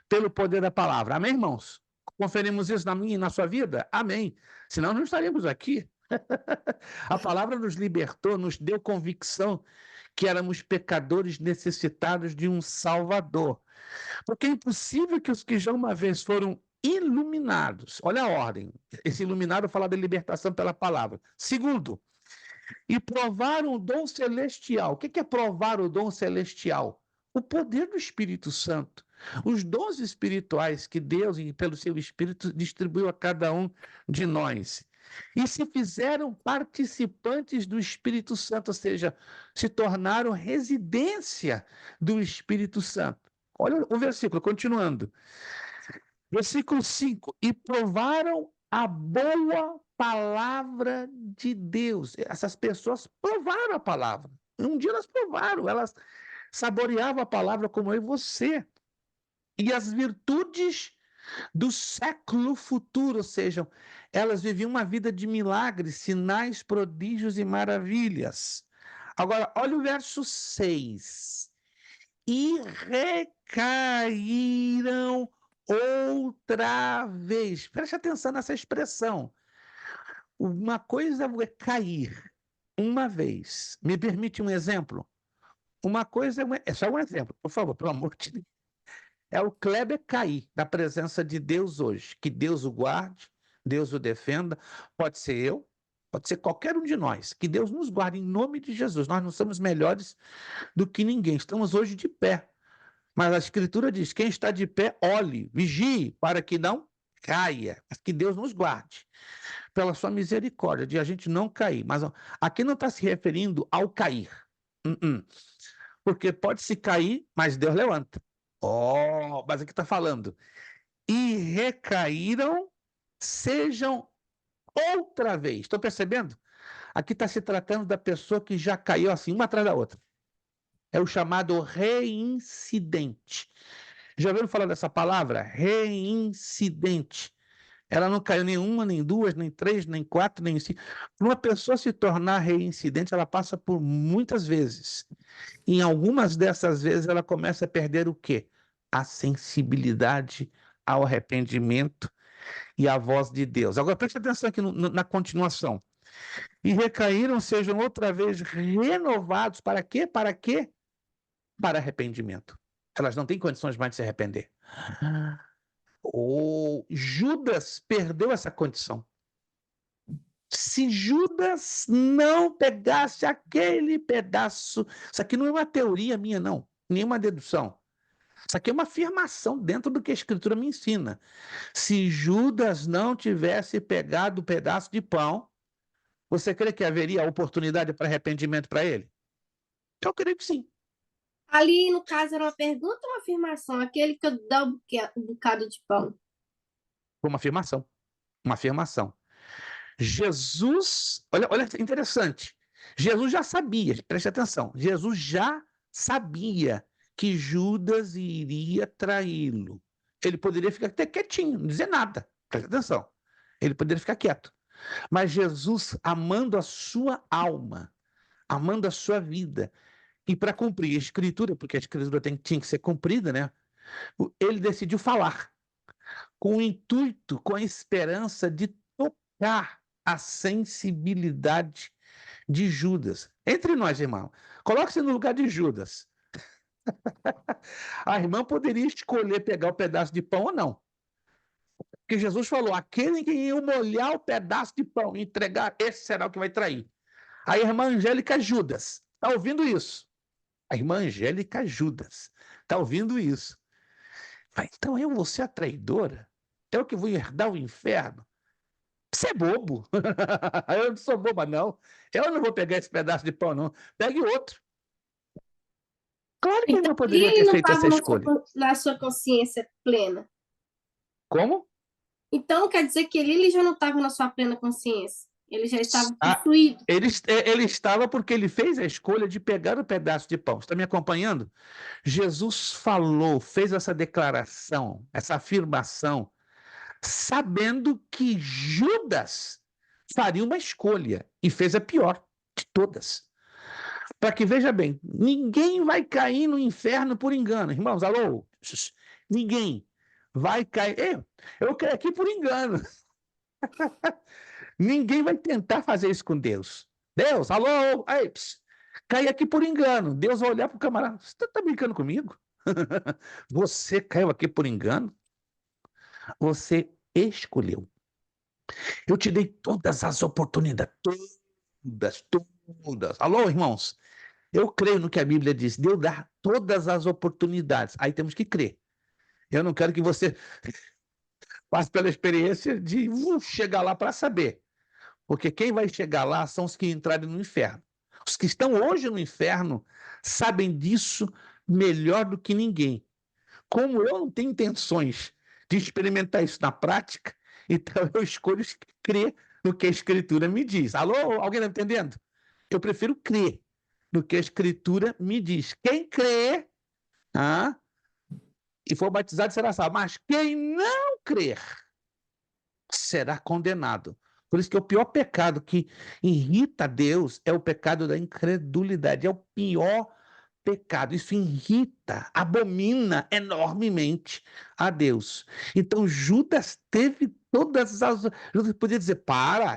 pelo poder da palavra. Amém, irmãos? Conferimos isso na minha e na sua vida? Amém. Senão não estaríamos aqui. A palavra nos libertou, nos deu convicção que éramos pecadores necessitados de um Salvador. Porque é impossível que os que já uma vez foram iluminados, olha a ordem, esse iluminado fala da libertação pela palavra. Segundo, e provaram o dom celestial. O que é provar o dom celestial? O poder do Espírito Santo. Os dons espirituais que Deus, pelo seu Espírito, distribuiu a cada um de nós. E se fizeram participantes do Espírito Santo, ou seja, se tornaram residência do Espírito Santo. Olha o versículo, continuando. Versículo 5. E provaram a boa palavra de Deus. Essas pessoas provaram a palavra. Um dia elas provaram, elas saboreavam a palavra como eu e você. E as virtudes do século futuro, ou seja, elas viviam uma vida de milagres, sinais, prodígios e maravilhas. Agora, olha o verso 6. E recaíram outra vez. Preste atenção nessa expressão. Uma coisa é cair uma vez. Me permite um exemplo? Uma coisa é só um exemplo, por favor, pelo amor de Deus. É o Kleber cair da presença de Deus hoje. Que Deus o guarde, Deus o defenda. Pode ser eu, pode ser qualquer um de nós. Que Deus nos guarde em nome de Jesus. Nós não somos melhores do que ninguém. Estamos hoje de pé. Mas a Escritura diz: quem está de pé, olhe, vigie, para que não caia. Mas que Deus nos guarde, pela sua misericórdia, de a gente não cair. Mas aqui não está se referindo ao cair. Porque pode se cair, mas Deus levanta. Mas aqui está falando. E recaíram, sejam outra vez. Estão percebendo? Aqui está se tratando da pessoa que já caiu assim, uma atrás da outra. É o chamado reincidente. Já ouviram falar dessa palavra? Reincidente. Ela não caiu nem uma, nem duas, nem três, nem quatro, nem cinco. Para uma pessoa se tornar reincidente, ela passa por muitas vezes. Em algumas dessas vezes, ela começa a perder o quê? A sensibilidade ao arrependimento e à voz de Deus. Agora, preste atenção aqui na continuação. E recaíram, sejam outra vez renovados. Para quê? Para quê? Para arrependimento. Elas não têm condições mais de se arrepender. Judas perdeu essa condição. Se Judas não pegasse aquele pedaço... Isso aqui não é uma teoria minha, não. Nenhuma dedução. Isso aqui é uma afirmação dentro do que a Escritura me ensina. Se Judas não tivesse pegado o pedaço de pão, você crê que haveria oportunidade para arrependimento para ele? Eu creio que sim. Ali, no caso, era uma pergunta ou uma afirmação? Aquele que dá o bocado de pão. Uma afirmação. Uma afirmação. Jesus, olha interessante. Jesus já sabia, preste atenção. Jesus já sabia que Judas iria traí-lo. Ele poderia ficar até quietinho, não dizer nada. Preste atenção. Ele poderia ficar quieto. Mas Jesus, amando a sua alma, amando a sua vida, e para cumprir a Escritura, porque a Escritura tinha que ser cumprida, né? Ele decidiu falar com o intuito, com a esperança de tocar a sensibilidade de Judas. Entre nós, irmão, coloque-se no lugar de Judas. A irmã poderia escolher pegar o pedaço de pão ou não. Porque Jesus falou: aquele que ia molhar o pedaço de pão e entregar, esse será o que vai trair. A irmã Angélica Judas. Está ouvindo isso? A irmã Angélica Judas. Está ouvindo isso? Então eu vou ser a traidora? Eu que vou herdar o inferno? Você é bobo. Eu não sou boba, não. Eu não vou pegar esse pedaço de pão, não. Pegue outro. Claro que ele não poderia ter feito essa escolha. Na sua consciência plena. Como? Então, quer dizer que ele já não estava na sua plena consciência. Ele já estava Ah, possuído. ele estava porque ele fez a escolha de pegar o pedaço de pão. Está me acompanhando? Jesus falou, fez essa declaração, essa afirmação, sabendo que Judas faria uma escolha e fez a pior de todas. Para que veja bem, ninguém vai cair no inferno por engano, irmãos. Alô? Ninguém vai cair. Eu caí aqui por engano. Ninguém vai tentar fazer isso com Deus. Deus, alô? Ei, caí aqui por engano. Deus vai olhar para o camarada. Você está brincando comigo? Você caiu aqui por engano? Você escolheu. Eu te dei todas as oportunidades. Todas. Alô, irmãos? Eu creio no que a Bíblia diz. Deus dá todas as oportunidades. Aí temos que crer. Eu não quero que você passe pela experiência de chegar lá para saber. Porque quem vai chegar lá são os que entrarem no inferno. Os que estão hoje no inferno sabem disso melhor do que ninguém. Como eu não tenho intenções de experimentar isso na prática, então eu escolho crer no que a Escritura me diz. Alô, alguém está entendendo? Eu prefiro crer no que a Escritura me diz. Quem crê e for batizado será salvo, mas quem não crer será condenado. Por isso que o pior pecado que irrita Deus é o pecado da incredulidade. É o pior pecado. Isso irrita, abomina enormemente a Deus. Então Judas teve todas as... Judas podia dizer,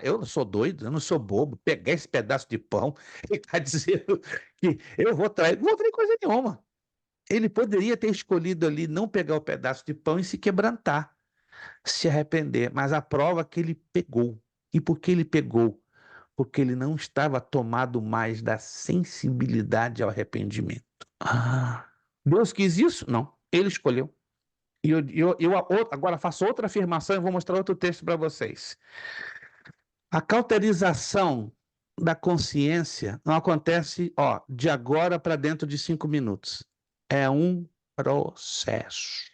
eu não sou doido, eu não sou bobo, pegar esse pedaço de pão e está dizendo que eu vou trair. Não vou trair coisa nenhuma. Ele poderia ter escolhido ali não pegar o pedaço de pão e se quebrantar, se arrepender, mas a prova é que ele pegou. E por que ele pegou? Porque ele não estava tomado mais da sensibilidade ao arrependimento. Deus quis isso? Não. Ele escolheu. E eu agora faço outra afirmação e vou mostrar outro texto para vocês. A cauterização da consciência não acontece de agora para dentro de 5 minutos. É um processo.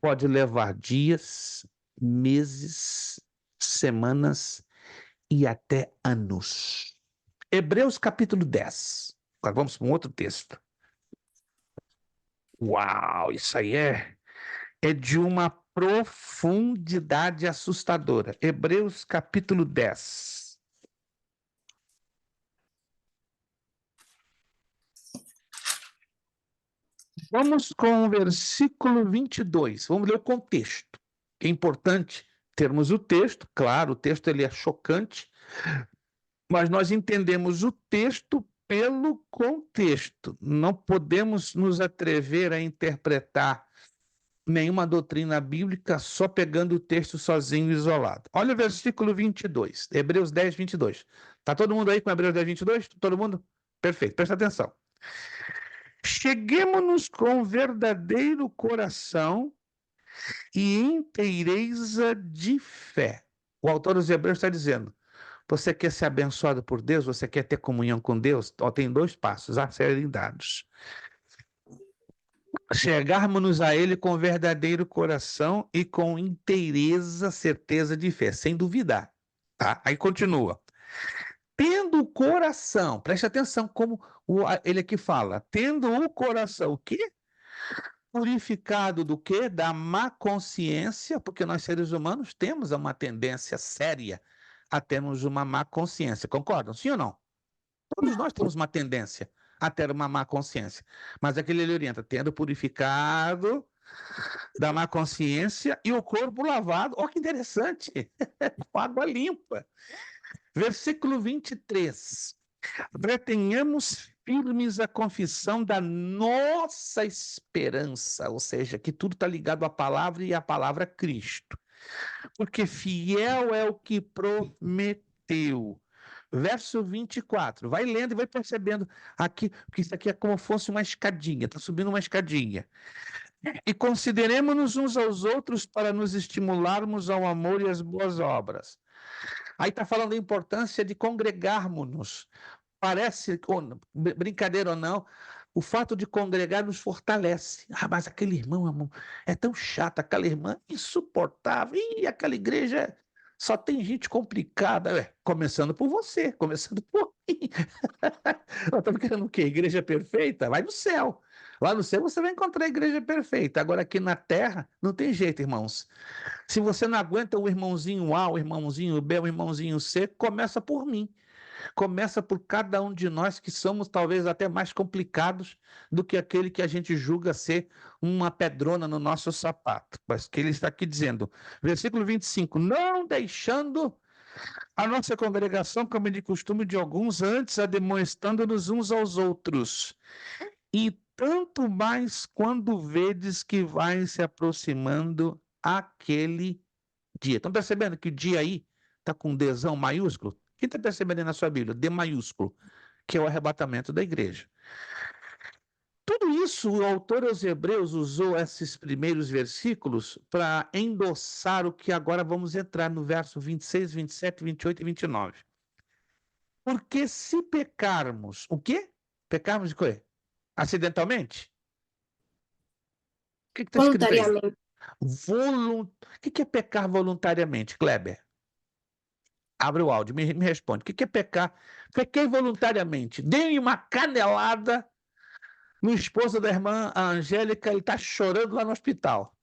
Pode levar dias, meses, semanas e até anos. Hebreus capítulo 10. Agora vamos para um outro texto. Uau, isso aí é de uma profundidade assustadora. Hebreus capítulo 10. Vamos com o versículo 22. Vamos ler o contexto. É importante termos o texto. Claro, o texto ele é chocante, mas nós entendemos o texto pelo contexto. Não podemos nos atrever a interpretar nenhuma doutrina bíblica só pegando o texto sozinho, isolado. Olha o versículo 22, Hebreus 10, 22. Está todo mundo aí com Hebreus 10, 22? Todo mundo? Perfeito, presta atenção. Cheguemo-nos com verdadeiro coração e inteireza de fé. O autor dos Hebreus está dizendo, você quer ser abençoado por Deus? Você quer ter comunhão com Deus? Tem 2 passos a serem dados. Chegarmos a Ele com verdadeiro coração e com inteireza, certeza de fé, sem duvidar. Tá? Aí continua. Tendo o coração, preste atenção como ele aqui fala, tendo o coração, o quê? Purificado do quê? Da má consciência, porque nós seres humanos temos uma tendência séria a termos uma má consciência, concordam? Sim ou não? Todos nós temos uma tendência a ter uma má consciência, mas aquele ele orienta, tendo purificado da má consciência e o corpo lavado, que interessante, com água limpa. Versículo 23, retenhamos firmes a confissão da nossa esperança, ou seja, que tudo está ligado à palavra e à palavra Cristo, porque fiel é o que prometeu. Verso 24, vai lendo e vai percebendo aqui, que isso aqui é como fosse uma escadinha, está subindo uma escadinha. E consideremos-nos uns aos outros para nos estimularmos ao amor e às boas obras. Aí está falando da importância de congregarmos-nos. Parece, brincadeira ou não, o fato de congregar nos fortalece. Mas aquele irmão é tão chato, aquela irmã insuportável, aquela igreja Só tem gente complicada. Começando por você, começando por mim. Nós estamos querendo o quê? Igreja perfeita? Vai no céu. Lá no céu você vai encontrar a igreja perfeita. Agora aqui na terra, não tem jeito, irmãos. Se você não aguenta o irmãozinho A, o irmãozinho B, o irmãozinho C, começa por mim. Começa por cada um de nós que somos talvez até mais complicados do que aquele que a gente julga ser uma pedrona no nosso sapato. Mas que ele está aqui dizendo, versículo 25, não deixando a nossa congregação, como é de costume de alguns, antes ademoestando-nos uns aos outros. E tanto mais quando vedes que vai se aproximando aquele dia. Estão percebendo que o dia aí está com Dzão maiúsculo? Quem está percebendo aí na sua Bíblia? D maiúsculo, que é o arrebatamento da igreja. Tudo isso, o autor aos Hebreus usou esses primeiros versículos para endossar o que agora vamos entrar no verso 26, 27, 28 e 29. Porque se pecarmos, o quê? Pecarmos de quê? Acidentalmente? O que está escrito aí? Voluntariamente. O que é pecar voluntariamente, Kleber? Abre o áudio, me responde. O que é pecar? Pequei voluntariamente. Dei uma canelada no esposo da irmã Angélica, ele está chorando lá no hospital.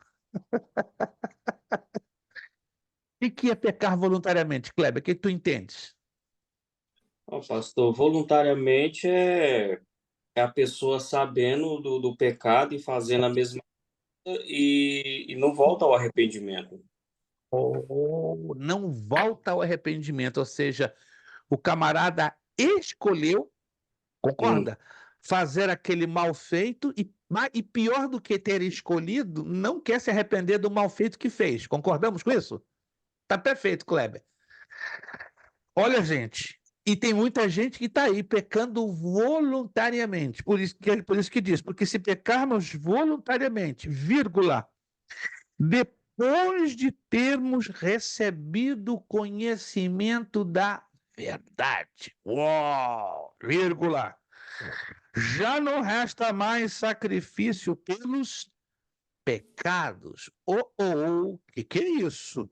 O que é pecar voluntariamente, Kleber? O que tu entendes? Pastor, voluntariamente é a pessoa sabendo do pecado e fazendo a mesma coisa e não volta ao arrependimento. Não volta ao arrependimento, ou seja, o camarada escolheu, concorda? Fazer aquele mal feito e pior do que ter escolhido, não quer se arrepender do mal feito que fez. Concordamos com isso? Tá perfeito, Kleber. Olha, gente, e tem muita gente que está aí pecando voluntariamente. Por isso que diz, porque se pecarmos voluntariamente, vírgula, depois de termos recebido conhecimento da verdade, uau, vírgula, já não resta mais sacrifício pelos pecados. O que é isso?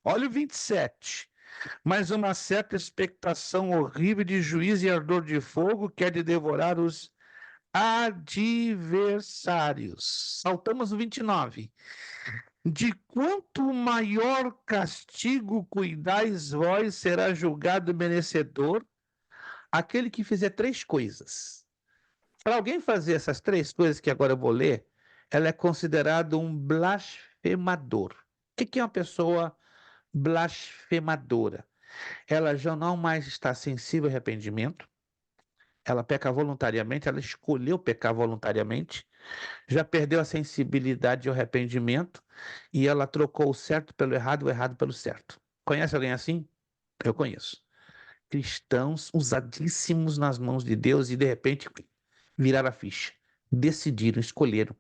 Olha o 27. Mas uma certa expectação horrível de juízo e ardor de fogo que é de devorar os adversários. Saltamos o 29. De quanto maior castigo cuidais vós, será julgado merecedor aquele que fizer três coisas. Para alguém fazer essas três coisas que agora eu vou ler, ela é considerada um blasfemador. O que é uma pessoa blasfemadora? Ela já não mais está sensível ao arrependimento, ela peca voluntariamente, ela escolheu pecar voluntariamente, já perdeu a sensibilidade ao arrependimento e ela trocou o certo pelo errado e o errado pelo certo. Conhece alguém assim? Eu conheço. Cristãos usadíssimos nas mãos de Deus e de repente viraram a ficha, decidiram, escolheram.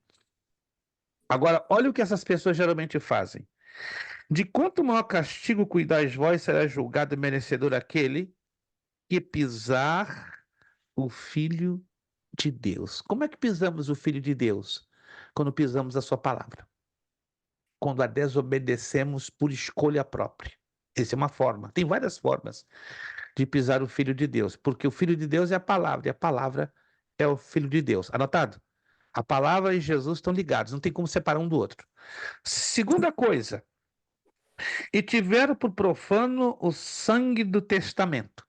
Agora, olha o que essas pessoas geralmente fazem. De quanto maior castigo cuidais vós, será julgado merecedor aquele que pisar o Filho de Deus. Como é que pisamos o Filho de Deus? Quando pisamos a sua palavra. Quando a desobedecemos por escolha própria. Essa é uma forma. Tem várias formas de pisar o Filho de Deus, porque o Filho de Deus é a palavra, e a palavra é o Filho de Deus. Anotado? A palavra e Jesus estão ligados, não tem como separar um do outro. Segunda coisa, e tiveram por profano o sangue do testamento.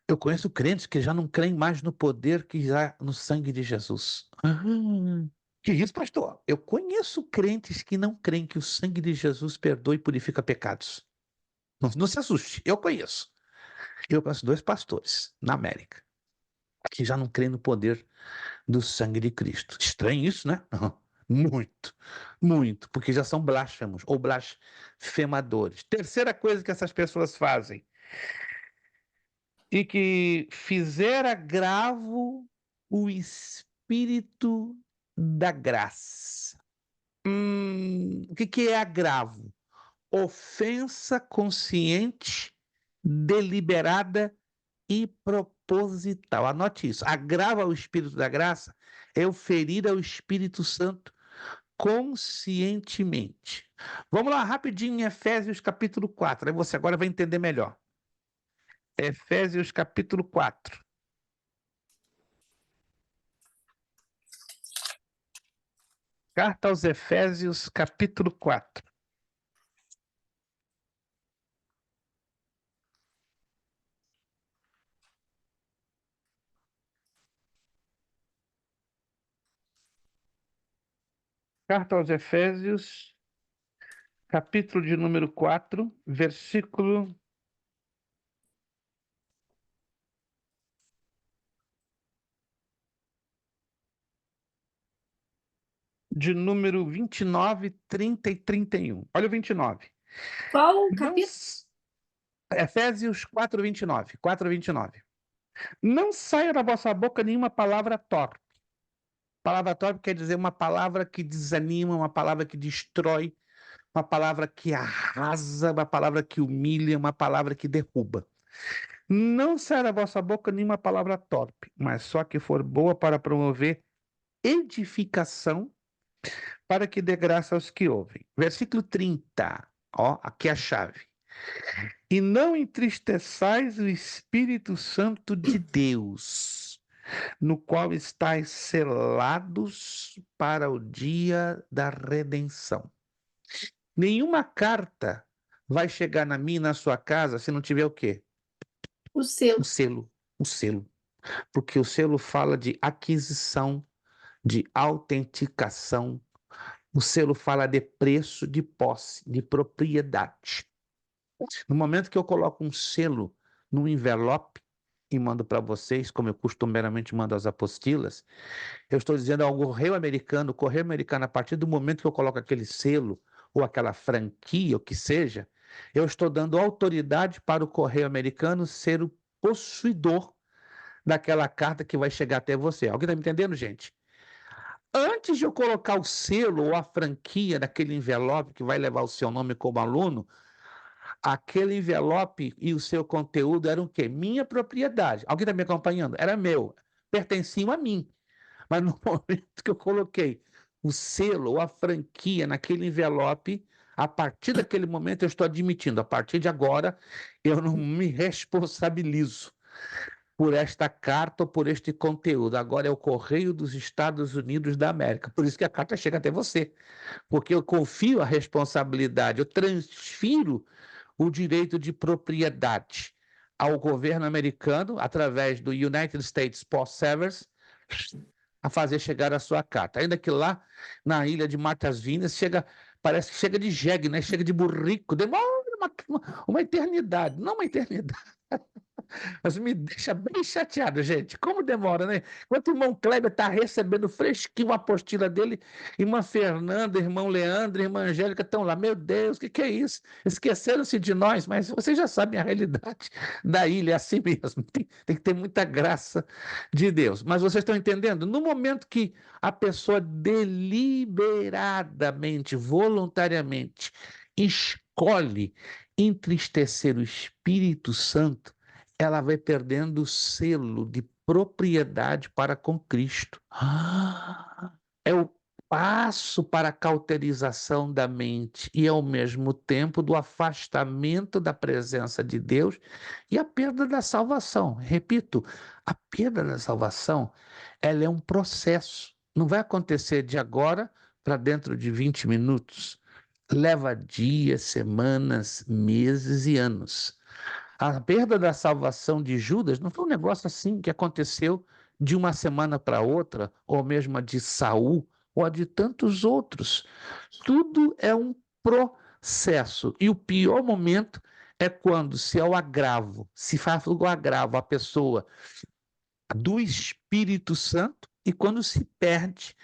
Eu conheço crentes que já não creem mais no poder que há no sangue de Jesus. Que isso, pastor? Eu conheço crentes que não creem que o sangue de Jesus perdoa e purifica pecados. Não se assuste, eu conheço. Eu conheço 2 pastores na América que já não creem no poder do sangue de Cristo. Estranho isso, né? Muito, muito, porque já são blasfemos ou blasfemadores. Terceira coisa que essas pessoas fazem, e que fizer agravo o espírito da graça. O que é agravo? Ofensa consciente, deliberada e proposital. Anote isso. Agrava o espírito da graça é eu ferir ao Espírito Santo conscientemente. Vamos lá, rapidinho, em Efésios capítulo 4. Aí você agora vai entender melhor. Efésios capítulo 4. Carta aos Efésios capítulo 4. Carta aos Efésios, capítulo de número 4, versículo de número 29, 30 e 31. Olha o 29. Qual o Não, capítulo? Efésios 4, 29. 4, 29. Não saia da vossa boca nenhuma palavra torpe. Palavra torpe quer dizer uma palavra que desanima, uma palavra que destrói, uma palavra que arrasa, uma palavra que humilha, uma palavra que derruba. Não saia da vossa boca nenhuma palavra torpe, mas só que for boa para promover edificação, para que dê graça aos que ouvem. Versículo 30, ó, aqui é a chave. E não entristeçais o Espírito Santo de Deus, no qual estáis selados para o dia da redenção. Nenhuma carta vai chegar na minha e na sua casa se não tiver o quê? O selo. O selo. O selo. Porque o selo fala de aquisição, de autenticação. O selo fala de preço, de posse, de propriedade. No momento que eu coloco um selo num envelope e mando para vocês, como eu costumeiramente mando às apostilas, eu estou dizendo ao correio americano, a partir do momento que eu coloco aquele selo ou aquela franquia, o que seja, eu estou dando autoridade para o correio americano ser o possuidor daquela carta que vai chegar até você. Alguém está me entendendo, gente? Antes de eu colocar o selo ou a franquia daquele envelope que vai levar o seu nome como aluno, aquele envelope e o seu conteúdo eram o quê? Minha propriedade. Alguém está me acompanhando? Era meu. Pertenciam a mim. Mas no momento que eu coloquei o selo ou a franquia naquele envelope, a partir daquele momento eu estou admitindo, a partir de agora eu não me responsabilizo por esta carta ou por este conteúdo. Agora é o Correio dos Estados Unidos da América. Por isso que a carta chega até você. Porque eu confio a responsabilidade, eu transfiro o direito de propriedade ao governo americano, através do United States Post Service, a fazer chegar a sua carta. Ainda que lá na ilha de Martha's Vineyard parece que chega de jegue, né? Chega de burrico, demora uma eternidade, não uma eternidade. Mas me deixa bem chateado, gente. Como demora, né? Enquanto o irmão Kleber está recebendo fresquinho a apostila dele, irmã Fernanda, irmão Leandro, irmã Angélica estão lá. Meu Deus, o que é isso? Esqueceram-se de nós, mas vocês já sabem a realidade da ilha, é assim mesmo. Tem que ter muita graça de Deus. Mas vocês estão entendendo? No momento que a pessoa deliberadamente, voluntariamente, escolhe entristecer o Espírito Santo, ela vai perdendo o selo de propriedade para com Cristo. É o passo para a cauterização da mente e, ao mesmo tempo, do afastamento da presença de Deus e a perda da salvação. Repito, a perda da salvação, ela é um processo. Não vai acontecer de agora para dentro de 20 minutos. Leva dias, semanas, meses e anos. A perda da salvação de Judas não foi um negócio assim que aconteceu de uma semana para outra, ou mesmo a de Saul, ou a de tantos outros. Tudo é um processo. E o pior momento é quando se faz o agravo à pessoa do Espírito Santo e quando se perde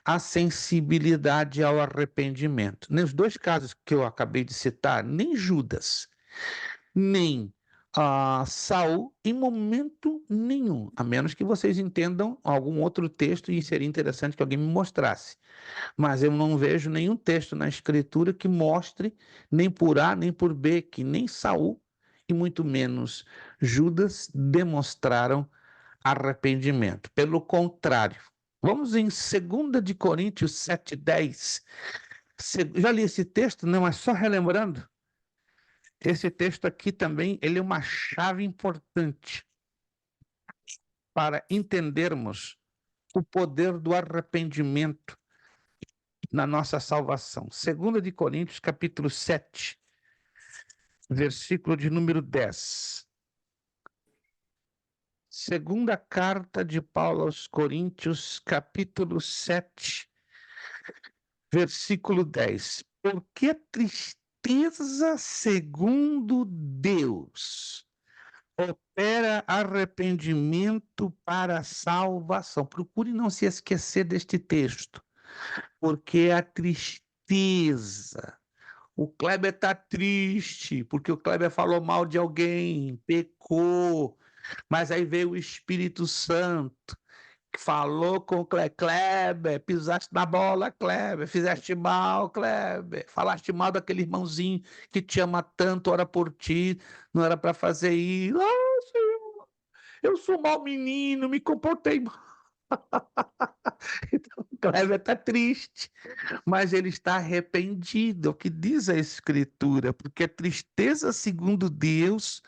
a sensibilidade ao arrependimento. Nos dois casos que eu acabei de citar, nem Judas, nem Saul, em momento nenhum, a menos que vocês entendam algum outro texto, e seria interessante que alguém me mostrasse. Mas eu não vejo nenhum texto na Escritura que mostre, nem por A, nem por B, que nem Saul, e muito menos Judas, demonstraram arrependimento. Pelo contrário, Vamos em 2 de Coríntios 7:10. Já li esse texto, não, mas só relembrando. Esse texto aqui também, ele é uma chave importante para entendermos o poder do arrependimento na nossa salvação. 2 de Coríntios, capítulo 7, versículo de número 10. Segunda carta de Paulo aos Coríntios, capítulo 7, versículo 10. Porque tristeza segundo Deus opera arrependimento para a salvação. Procure não se esquecer deste texto, porque a tristeza. O Kleber está triste, porque o Kleber falou mal de alguém, pecou, mas aí veio o Espírito Santo, que falou com o Kleber, pisaste na bola, Kleber, fizeste mal, Kleber, falaste mal daquele irmãozinho que te ama tanto, ora por ti, não era para fazer isso. Ah, Senhor, eu sou mau menino, me comportei mal. Então, o Kleber está triste, mas ele está arrependido, é o que diz a Escritura, porque a tristeza, segundo Deus,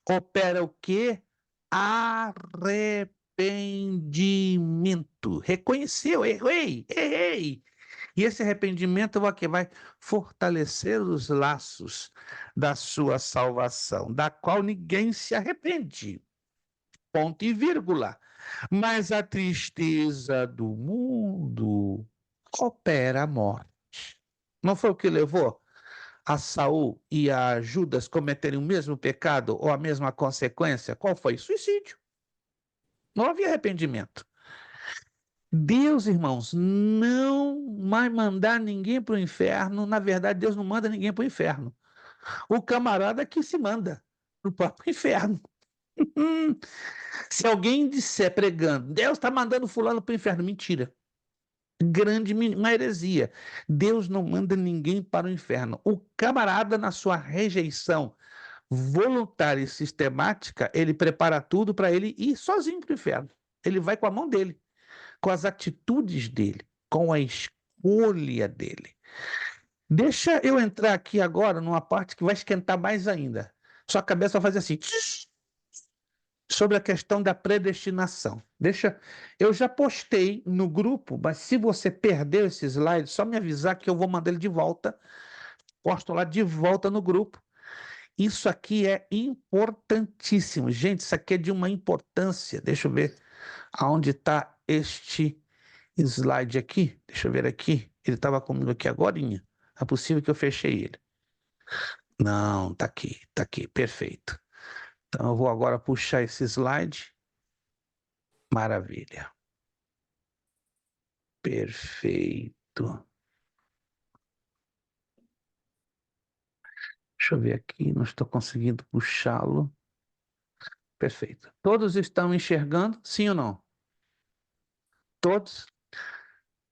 opera o quê? Arrependimento. Reconheceu, errei. E esse arrependimento é o que vai fortalecer os laços da sua salvação, da qual ninguém se arrepende. Ponto e vírgula. Mas a tristeza do mundo opera a morte. Não foi o que levou a Saul e a Judas cometerem o mesmo pecado ou a mesma consequência? Qual foi? Suicídio. Não havia arrependimento. Deus, irmãos, não vai mandar ninguém para o inferno. Na verdade, Deus não manda ninguém para o inferno. O camarada que se manda para o próprio inferno. Se alguém disser pregando, Deus está mandando fulano para o inferno, mentira. Uma heresia. Deus não manda ninguém para o inferno. O camarada, na sua rejeição voluntária e sistemática, ele prepara tudo para ele ir sozinho para o inferno. Ele vai com a mão dele, com as atitudes dele, com a escolha dele. Deixa eu entrar aqui agora numa parte que vai esquentar mais ainda. Sua cabeça vai fazer assim, sobre a questão da predestinação. Eu já postei no grupo, mas se você perdeu esse slide, só me avisar que eu vou mandar ele de volta. Posto lá de volta no grupo. Isso aqui é importantíssimo. Gente, isso aqui é de uma importância. Deixa eu ver aonde está este slide aqui. Deixa eu ver aqui. Ele estava comigo aqui agorinha. É possível que eu fechei ele. Não, tá aqui, perfeito. Então eu vou agora puxar esse slide. Maravilha. Perfeito. Deixa eu ver aqui, não estou conseguindo puxá-lo. Perfeito. Todos estão enxergando, sim ou não? Todos?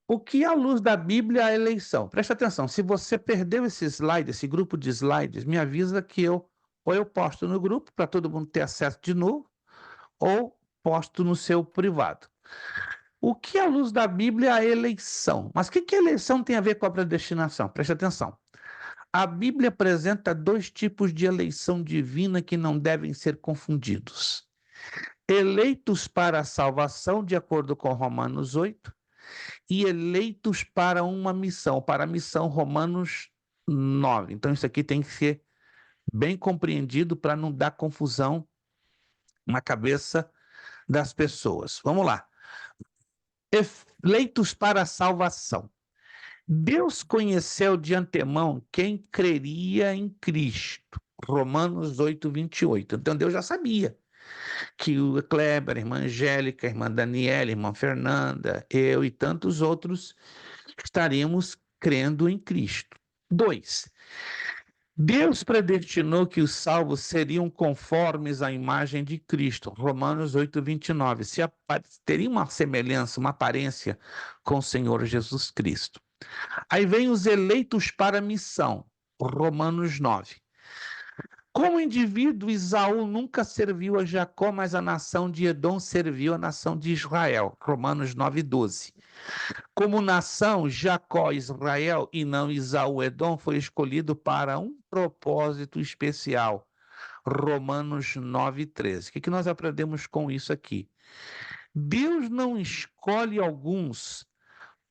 O que é a luz da Bíblia é a eleição? Presta atenção, se você perdeu esse slide, esse grupo de slides, me avisa que ou eu posto no grupo para todo mundo ter acesso de novo, ou posto no seu privado. O que é a luz da Bíblia é a eleição? Mas o que a eleição tem a ver com a predestinação? Presta atenção. A Bíblia apresenta dois tipos de eleição divina que não devem ser confundidos. Eleitos para a salvação, de acordo com Romanos 8, e eleitos para uma missão, para a missão Romanos 9. Então, isso aqui tem que ser bem compreendido para não dar confusão na cabeça das pessoas. Vamos lá. Eleitos para a salvação. Deus conheceu de antemão quem creria em Cristo. Romanos 8, 28. Então, Deus já sabia que o Kleber, a irmã Angélica, a irmã Daniela, a irmã Fernanda, eu e tantos outros estaríamos crendo em Cristo. 2. Deus predestinou que os salvos seriam conformes à imagem de Cristo. Romanos 8, 29. Teria uma semelhança, uma aparência com o Senhor Jesus Cristo. Aí vem os eleitos para a missão. Romanos 9. Como indivíduo, Esaú nunca serviu a Jacó, mas a nação de Edom serviu a nação de Israel. Romanos 9:12. Como nação, Jacó, Israel, e não Esaú, Edom, foi escolhido para um propósito especial. Romanos 9:13. O que nós aprendemos com isso aqui? Deus não escolhe alguns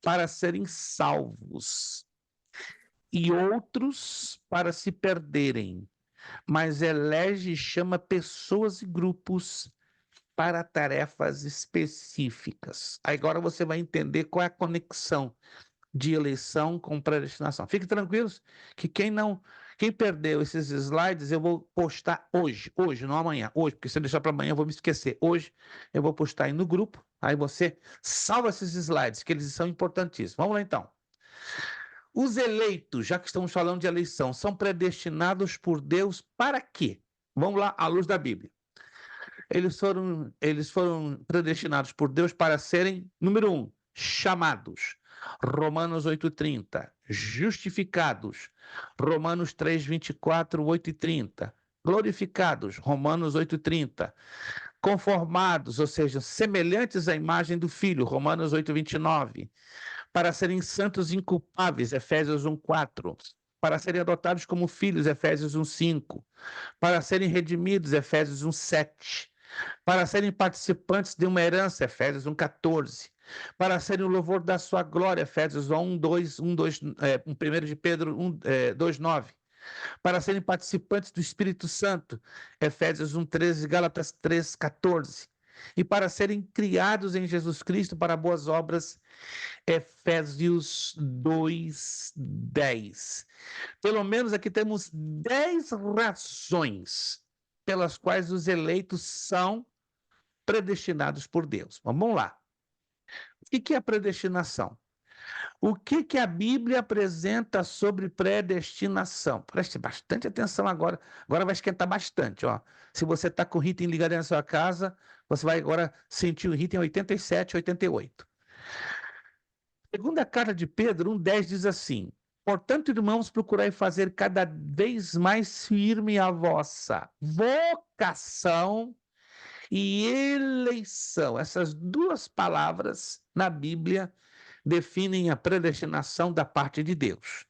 para serem salvos e outros para se perderem, mas elege e chama pessoas e grupos para tarefas específicas. Agora você vai entender qual é a conexão de eleição com predestinação. Fiquem tranquilos que quem perdeu esses slides, eu vou postar hoje, não amanhã, hoje, porque se eu deixar para amanhã eu vou me esquecer. Hoje eu vou postar aí no grupo, aí você salva esses slides, que eles são importantíssimos. Vamos lá então. Os eleitos, já que estamos falando de eleição, são predestinados por Deus para quê? Vamos lá, à luz da Bíblia. Eles foram predestinados por Deus para serem, número 1, chamados. Romanos 8:30. Justificados. Romanos 3:24, 8:30. Glorificados. Romanos 8:30. Conformados, ou seja, semelhantes à imagem do Filho. Romanos 8:29. Para serem santos e inculpáveis. Efésios 1:4. Para serem adotados como filhos. Efésios 1:5. Para serem redimidos. Efésios 1:7. Para serem participantes de uma herança, Efésios 1:14. Para serem o louvor da sua glória, Efésios 1:2, 1 de Pedro 2:9. Para serem participantes do Espírito Santo, Efésios 1:13, Gálatas 3:14. E para serem criados em Jesus Cristo para boas obras, Efésios 2:10. Pelo menos aqui temos 10 razões pelas quais os eleitos são predestinados por Deus. Vamos lá. O que é a predestinação? O que a Bíblia apresenta sobre predestinação? Preste bastante atenção agora. Agora vai esquentar bastante. Ó. Se você está com o item ligado aí na sua casa, você vai agora sentir o item 87, 88. Segunda carta de Pedro 1:10 diz assim: portanto, irmãos, procurai fazer cada vez mais firme a vossa vocação e eleição. Essas duas palavras na Bíblia definem a predestinação da parte de Deus.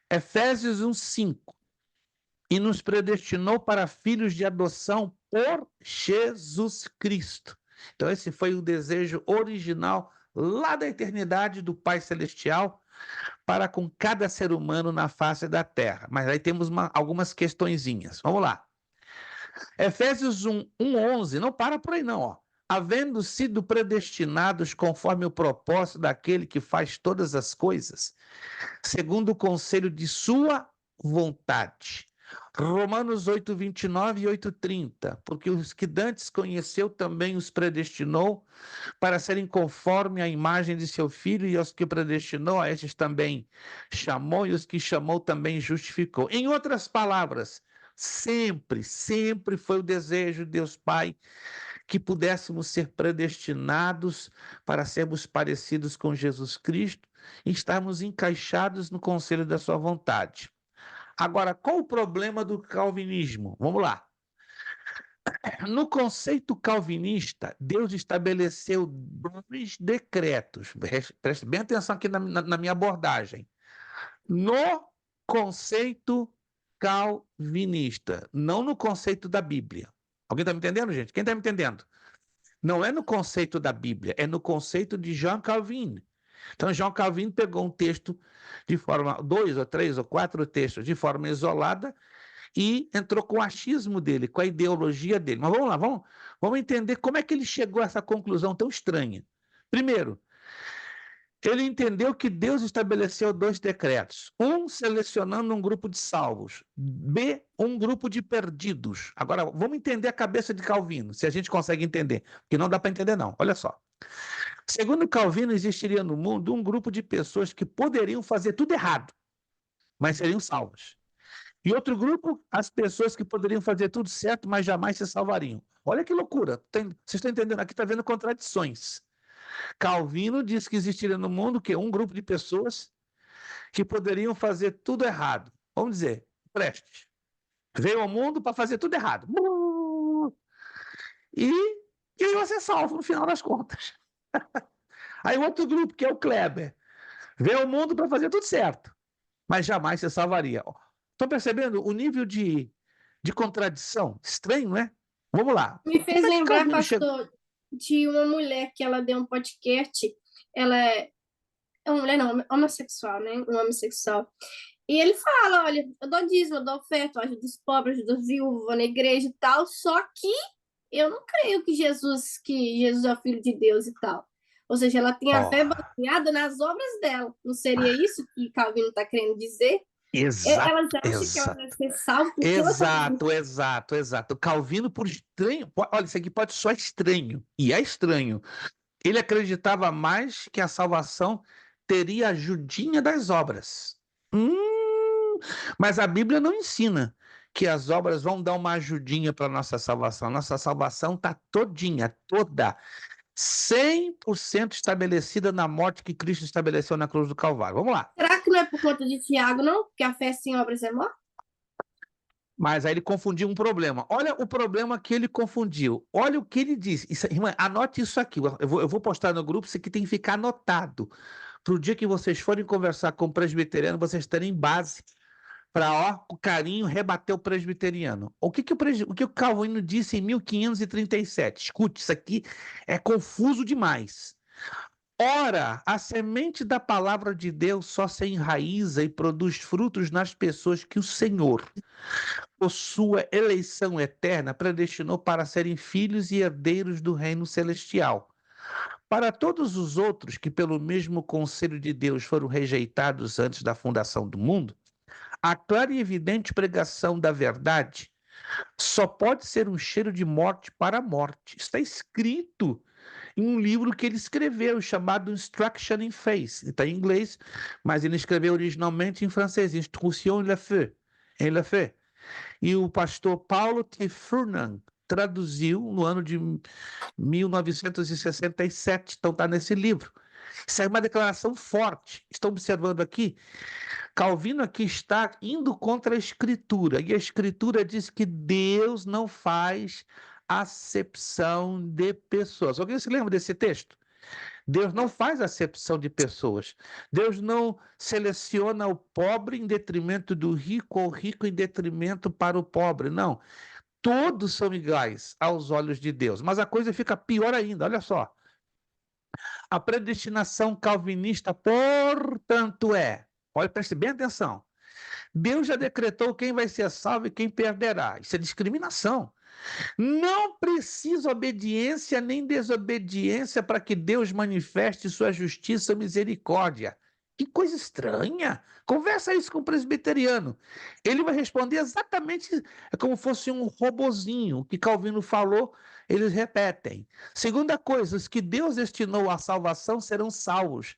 Efésios 1:5. E nos predestinou para filhos de adoção por Jesus Cristo. Então esse foi o desejo original lá da eternidade do Pai Celestial para com cada ser humano na face da terra. Mas aí temos algumas questõezinhas. Vamos lá. Efésios 1:11, não para por aí não, ó. Havendo sido predestinados conforme o propósito daquele que faz todas as coisas, segundo o conselho de sua vontade. Romanos 8:29 e 8:30, porque os que dantes conheceu também os predestinou para serem conforme a imagem de seu Filho, e aos que predestinou, a estes também chamou, e os que chamou também justificou. Em outras palavras, sempre foi o desejo de Deus Pai que pudéssemos ser predestinados para sermos parecidos com Jesus Cristo e estarmos encaixados no conselho da sua vontade. Agora, qual o problema do calvinismo? Vamos lá. No conceito calvinista, Deus estabeleceu 2 decretos. Preste bem atenção aqui na minha abordagem. No conceito calvinista, não no conceito da Bíblia. Alguém está me entendendo, gente? Quem está me entendendo? Não é no conceito da Bíblia, é no conceito de Jean Calvin. Então, Jean Calvin pegou um texto de forma, 2 ou 3 ou 4 textos de forma isolada e entrou com o achismo dele, com a ideologia dele. Mas vamos lá, vamos entender como é que ele chegou a essa conclusão tão estranha. Primeiro, ele entendeu que Deus estabeleceu 2 decretos. Um, selecionando um grupo de salvos. B, um grupo de perdidos. Agora, vamos entender a cabeça de Calvino, se a gente consegue entender. Porque não dá para entender, não. Olha só. Segundo Calvino, existiria no mundo um grupo de pessoas que poderiam fazer tudo errado, mas seriam salvas. E outro grupo, as pessoas que poderiam fazer tudo certo, mas jamais se salvariam. Olha que loucura. Vocês estão entendendo? Aqui está vendo contradições. Calvino diz que existiria no mundo um grupo de pessoas que poderiam fazer tudo errado. Vamos dizer, prestes. Veio ao mundo para fazer tudo errado. E queria ser salvo no final das contas. Aí outro grupo, que é o Kleber, veio ao mundo para fazer tudo certo, mas jamais se salvaria. Estão percebendo o nível de contradição? Estranho, não é? Vamos lá. Me fez Como é que lembrar, Calvino chegou? pastor, de uma mulher que ela deu um podcast. Ela é uma mulher, não, homossexual, né? Um homossexual. E ele fala, olha, eu dou dízimo, eu dou oferta, eu ajudo os pobres, eu ajudo os viúvos, vou na igreja e tal, só que eu não creio que Jesus é o Filho de Deus e tal. Ou seja, ela tem a fé Oh, baseada nas obras dela. Não seria isso que Calvino está querendo dizer? exato, Ela já acha que ela exato. vai ser salva porque ela está... Exato. Calvino, por estranho, olha, isso aqui pode soar estranho, e é estranho. Ele acreditava mais que a salvação teria a ajudinha das obras. Mas a Bíblia não ensina que as obras vão dar uma ajudinha para a nossa salvação. Nossa salvação está todinha, toda, 100% estabelecida na morte que Cristo estabeleceu na cruz do Calvário. Vamos lá. Será que não é por conta de Tiago, não? Que a fé sem obras é morte? Mas aí ele confundiu um problema. Olha o problema que ele confundiu. Olha o que ele disse. Irmã, anote isso aqui. Eu vou postar no grupo, isso aqui tem que ficar anotado. Para o dia que vocês forem conversar com o presbiteriano, vocês terem base para, com carinho, rebater o presbiteriano. O que o Calvino disse em 1537? Escute, isso aqui é confuso demais. Ora, a semente da palavra de Deus só se enraiza e produz frutos nas pessoas que o Senhor, por sua eleição eterna, predestinou para serem filhos e herdeiros do reino celestial. Para todos os outros que, pelo mesmo conselho de Deus, foram rejeitados antes da fundação do mundo, a clara e evidente pregação da verdade só pode ser um cheiro de morte para a morte. Está escrito em um livro que ele escreveu, chamado Instruction in Faith. Está em inglês, mas ele escreveu originalmente em francês, Instruction em la Fé. E o pastor Paulo T. Furnan traduziu no ano de 1967. Então está nesse livro. Isso é uma declaração forte. Estão observando aqui? Calvino aqui está indo contra a Escritura, e a Escritura diz que Deus não faz acepção de pessoas. Alguém se lembra desse texto? Deus não faz acepção de pessoas. Deus não seleciona o pobre em detrimento do rico ou o rico em detrimento para o pobre. Não. Todos são iguais aos olhos de Deus. Mas a coisa fica pior ainda. Olha só. A predestinação calvinista, portanto, olha, preste bem atenção. Deus já decretou quem vai ser salvo e quem perderá. Isso é discriminação. Não precisa obediência nem desobediência para que Deus manifeste sua justiça e misericórdia. Que coisa estranha. Conversa isso com o presbiteriano. Ele vai responder exatamente como fosse um robozinho. O que Calvino falou, eles repetem. Segunda coisa, os que Deus destinou à salvação serão salvos,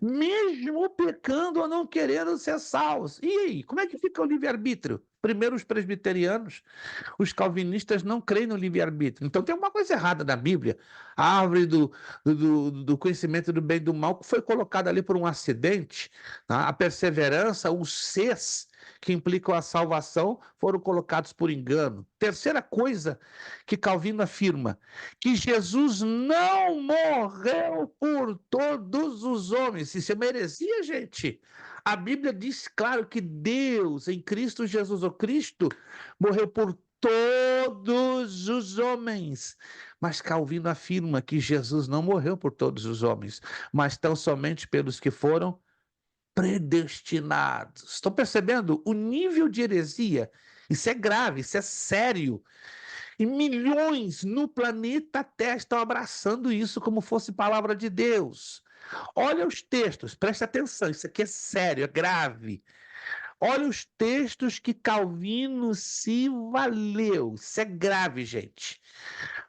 mesmo pecando ou não querendo ser salvos. E aí, como é que fica o livre-arbítrio? Primeiro, os presbiterianos, os calvinistas não creem no livre-arbítrio. Então tem uma coisa errada na Bíblia. A árvore do conhecimento do bem e do mal foi colocada ali por um acidente. Tá? A perseverança, os Cs que implicam a salvação foram colocados por engano. Terceira coisa que Calvino afirma, que Jesus não morreu por todos os homens. Isso é uma heresia, gente. A Bíblia diz claro que Deus, em Cristo Jesus, o Cristo, morreu por todos os homens. Mas Calvino afirma que Jesus não morreu por todos os homens, mas tão somente pelos que foram predestinados. Estão percebendo o nível de heresia? Isso é grave, isso é sério. E milhões no planeta Terra estão abraçando isso como fosse palavra de Deus. Olha os textos, preste atenção, isso aqui é sério, é grave. Olha os textos que Calvino se valeu. Isso é grave, gente.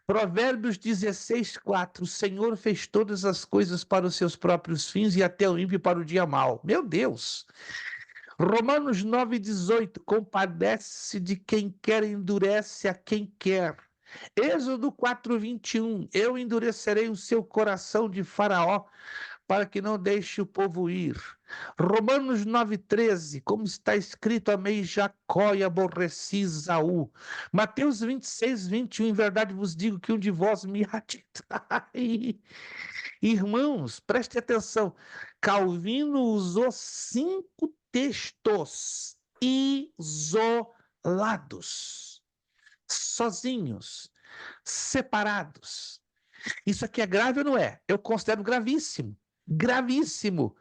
Provérbios 16:4. O Senhor fez todas as coisas para os seus próprios fins e até o ímpio para o dia mau. Meu Deus! Romanos 9:18. Compadece-se de quem quer e endurece a quem quer. Êxodo 4:21. Eu endurecerei o seu coração de Faraó para que não deixe o povo ir. Romanos 9,13, como está escrito, amei Jacó e aborreci Esaú. Mateus 26:21, em verdade vos digo que um de vós me atrai. Irmãos, preste atenção, Calvino usou 5 textos isolados, sozinhos, separados. Isso aqui é grave ou não é? Eu considero gravíssimo, gravíssimo.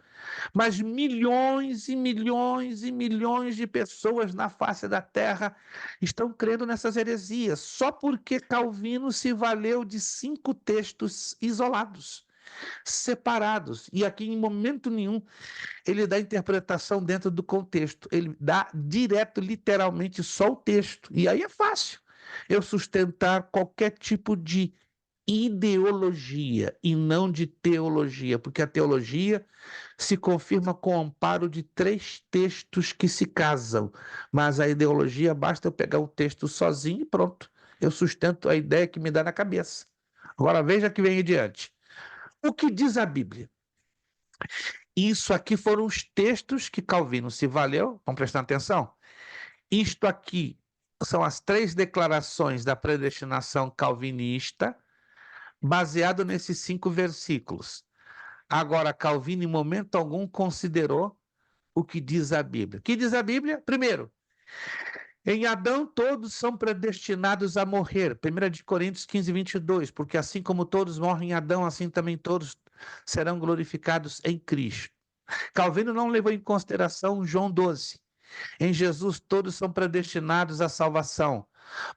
Mas milhões e milhões e milhões de pessoas na face da terra estão crendo nessas heresias, só porque Calvino se valeu de 5 textos isolados, separados. E aqui, em momento nenhum, ele dá interpretação dentro do contexto. Ele dá direto, literalmente, só o texto. E aí é fácil eu sustentar qualquer tipo de ideologia e não de teologia, porque a teologia se confirma com o amparo de 3 textos que se casam, mas a ideologia basta eu pegar o texto sozinho e pronto, eu sustento a ideia que me dá na cabeça. Agora veja que vem adiante. O que diz a Bíblia? Isso aqui foram os textos que Calvino se valeu, vamos prestar atenção? Isto aqui são as 3 declarações da predestinação calvinista, baseado nesses 5 versículos. Agora, Calvino, em momento algum, considerou o que diz a Bíblia. O que diz a Bíblia? Primeiro, em Adão todos são predestinados a morrer. 1 Coríntios 15:22, porque assim como todos morrem em Adão, assim também todos serão glorificados em Cristo. Calvino não levou em consideração João 12. Em Jesus todos são predestinados à salvação,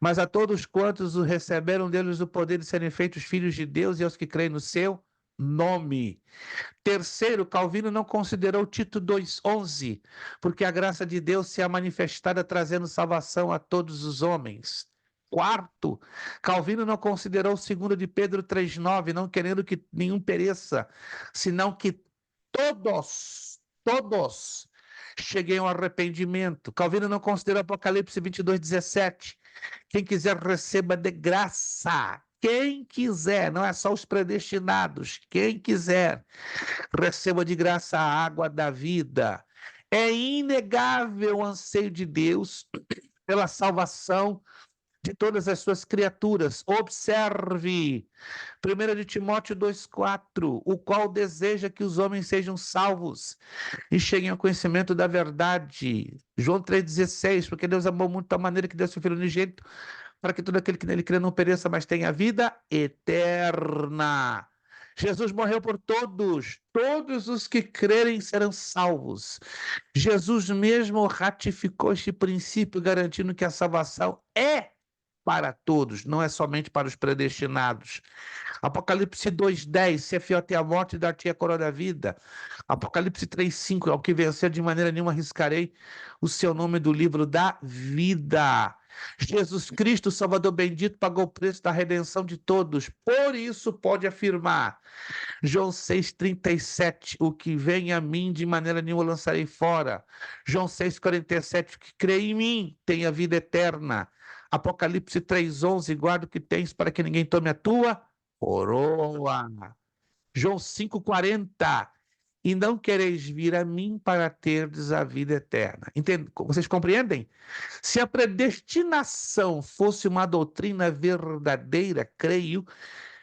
mas a todos quantos o receberam deles o poder de serem feitos filhos de Deus e aos que creem no seu nome. Terceiro, Calvino não considerou Tito 2:11, porque a graça de Deus se é manifestada trazendo salvação a todos os homens. Quarto, Calvino não considerou 2 de Pedro 3:9, não querendo que nenhum pereça, senão que todos cheguem ao arrependimento. Calvino não considerou Apocalipse 22:17. Quem quiser receba de graça. Quem quiser, não é só os predestinados. Quem quiser, receba de graça a água da vida. É inegável o anseio de Deus pela salvação de todas as suas criaturas. Observe 1 de Timóteo 2:4, o qual deseja que os homens sejam salvos e cheguem ao conhecimento da verdade. João 3,16, porque Deus amou muito da maneira que deu seu Filho unigênito, para que todo aquele que nele crê não pereça, mas tenha vida eterna. Jesus morreu por todos, todos os que crerem serão salvos. Jesus mesmo ratificou este princípio, garantindo que a salvação é para todos, não é somente para os predestinados. Apocalipse 2:10, se é fiel até a morte, dar-te a coroa da vida. Apocalipse 3:5, ao que vencer de maneira nenhuma arriscarei o seu nome do livro da vida. Jesus Cristo, Salvador bendito, pagou o preço da redenção de todos. Por isso pode afirmar, João 6:37, o que vem a mim de maneira nenhuma lançarei fora. João 6:47, o que crê em mim tem a vida eterna. Apocalipse 3:11, guarda o que tens para que ninguém tome a tua coroa. João 5:40, e não quereis vir a mim para terdes a vida eterna. Entende? Vocês compreendem? Se a predestinação fosse uma doutrina verdadeira, creio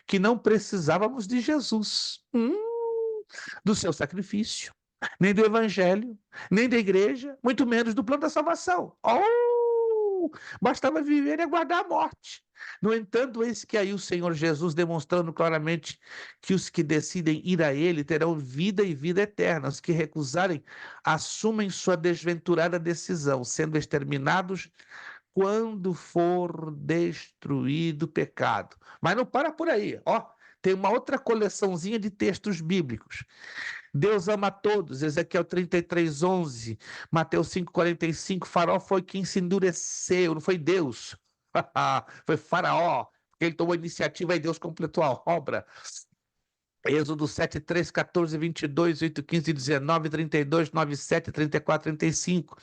que não precisávamos de Jesus, do seu sacrifício, nem do evangelho, nem da igreja, muito menos do plano da salvação. Bastava viver e aguardar a morte. No entanto, eis que aí o Senhor Jesus demonstrando claramente que os que decidem ir a ele terão vida e vida eterna. Os que recusarem assumem sua desventurada decisão, sendo exterminados quando for destruído o pecado. Mas não para por aí, tem uma outra coleçãozinha de textos bíblicos. Deus ama a todos, Ezequiel 33:11, Mateus 5:45, Faraó foi quem se endureceu, não foi Deus, foi Faraó, porque ele tomou a iniciativa e Deus completou a obra. Êxodo 7:3, 14, 22, 8, 15, 19, 32, 9, 7, 34, 35.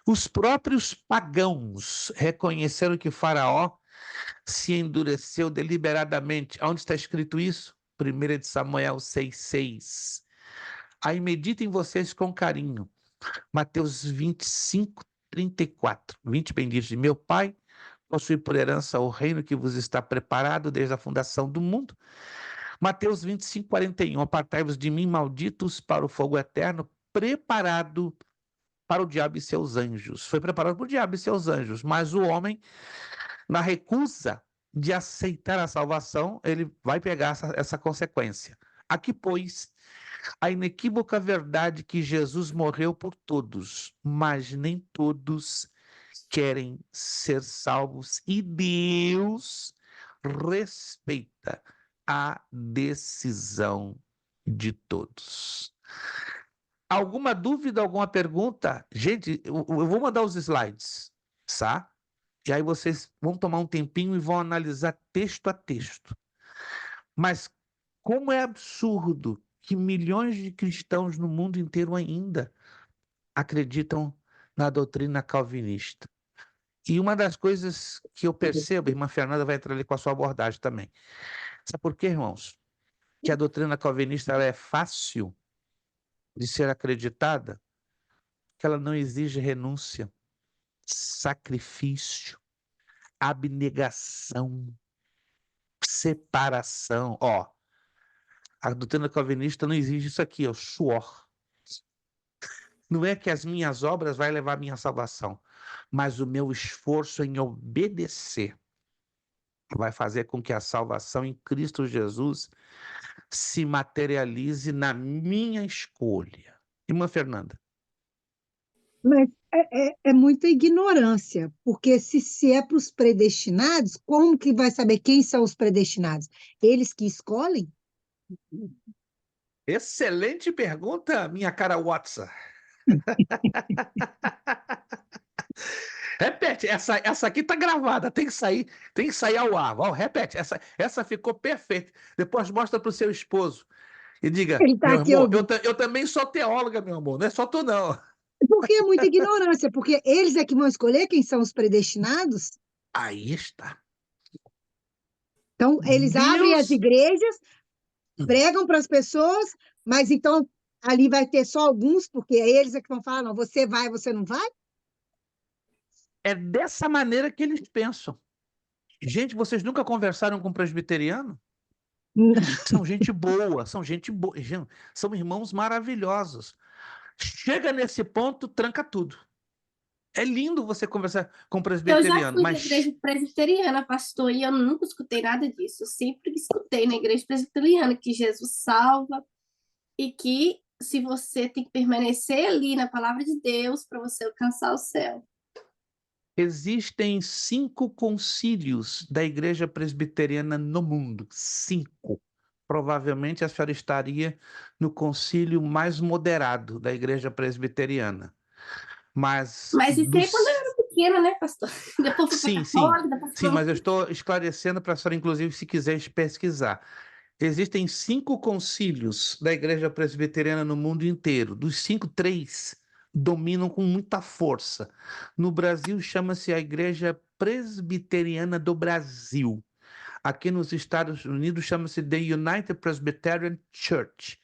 Os próprios pagãos reconheceram que Faraó se endureceu deliberadamente. Onde está escrito isso? 1 de Samuel 6:6. Aí meditem vocês com carinho. Mateus 25, 34. 20 benditos de meu Pai, possui por herança o reino que vos está preparado desde a fundação do mundo. Mateus 25, 41. Apartai-vos de mim, malditos, para o fogo eterno, preparado para o diabo e seus anjos. Foi preparado para o diabo e seus anjos, mas o homem, na recusa de aceitar a salvação, ele vai pegar essa consequência. Aqui, pois, a inequívoca verdade que Jesus morreu por todos, mas nem todos querem ser salvos e Deus respeita a decisão de todos. Alguma dúvida, alguma pergunta? Gente, eu vou mandar os slides, tá? E aí vocês vão tomar um tempinho e vão analisar texto a texto. Mas como é absurdo que milhões de cristãos no mundo inteiro ainda acreditam na doutrina calvinista. E uma das coisas que eu percebo, a irmã Fernanda vai entrar ali com a sua abordagem também. Sabe por quê, irmãos? Que a doutrina calvinista ela é fácil de ser acreditada, que ela não exige renúncia, sacrifício, abnegação, separação. Ó, a doutrina calvinista não exige isso aqui, ó, suor. Não é que as minhas obras vai levar à minha salvação, mas o meu esforço em obedecer vai fazer com que a salvação em Cristo Jesus se materialize na minha escolha. Irmã Fernanda. Mas é muita ignorância, porque se é para os predestinados, como que vai saber quem são os predestinados? Eles que escolhem? Excelente pergunta, minha cara Watson. Repete, essa aqui tá gravada, tem que sair ao ar. Ó, repete, essa ficou perfeita. Depois mostra para o seu esposo e diga, Ele está meu aqui amor, ouvindo. eu também sou teóloga, meu amor, não é só tu não. Porque é muita ignorância, porque eles é que vão escolher quem são os predestinados. Aí está. Então, eles abrem as Deus igrejas, pregam para as pessoas, mas então ali vai ter só alguns, porque eles é que vão falar, não, você vai, você não vai? é dessa maneira que eles pensam. Gente, vocês nunca conversaram com presbiteriano? São gente boa, gente, são irmãos maravilhosos. Chega nesse ponto, tranca tudo. É lindo você conversar com Eu já presbiteriano, fui na mas igreja presbiteriana, pastor, e eu nunca escutei nada disso. Eu sempre escutei na igreja presbiteriana que Jesus salva e que se você tem que permanecer ali na palavra de Deus para você alcançar o céu. existem 5 concílios da igreja presbiteriana no mundo. 5. Provavelmente a senhora estaria no concílio mais moderado da igreja presbiteriana. Mas Mas isso aí é quando eu era pequena, né, pastor? Depois fui para sim, católica, depois sim, mas eu estou esclarecendo para a senhora, inclusive, se quiser pesquisar. Existem 5 concílios da igreja presbiteriana no mundo inteiro. Dos 5, 3 dominam com muita força. No Brasil, chama-se a Igreja Presbiteriana do Brasil. Aqui nos Estados Unidos, chama-se The United Presbyterian Church.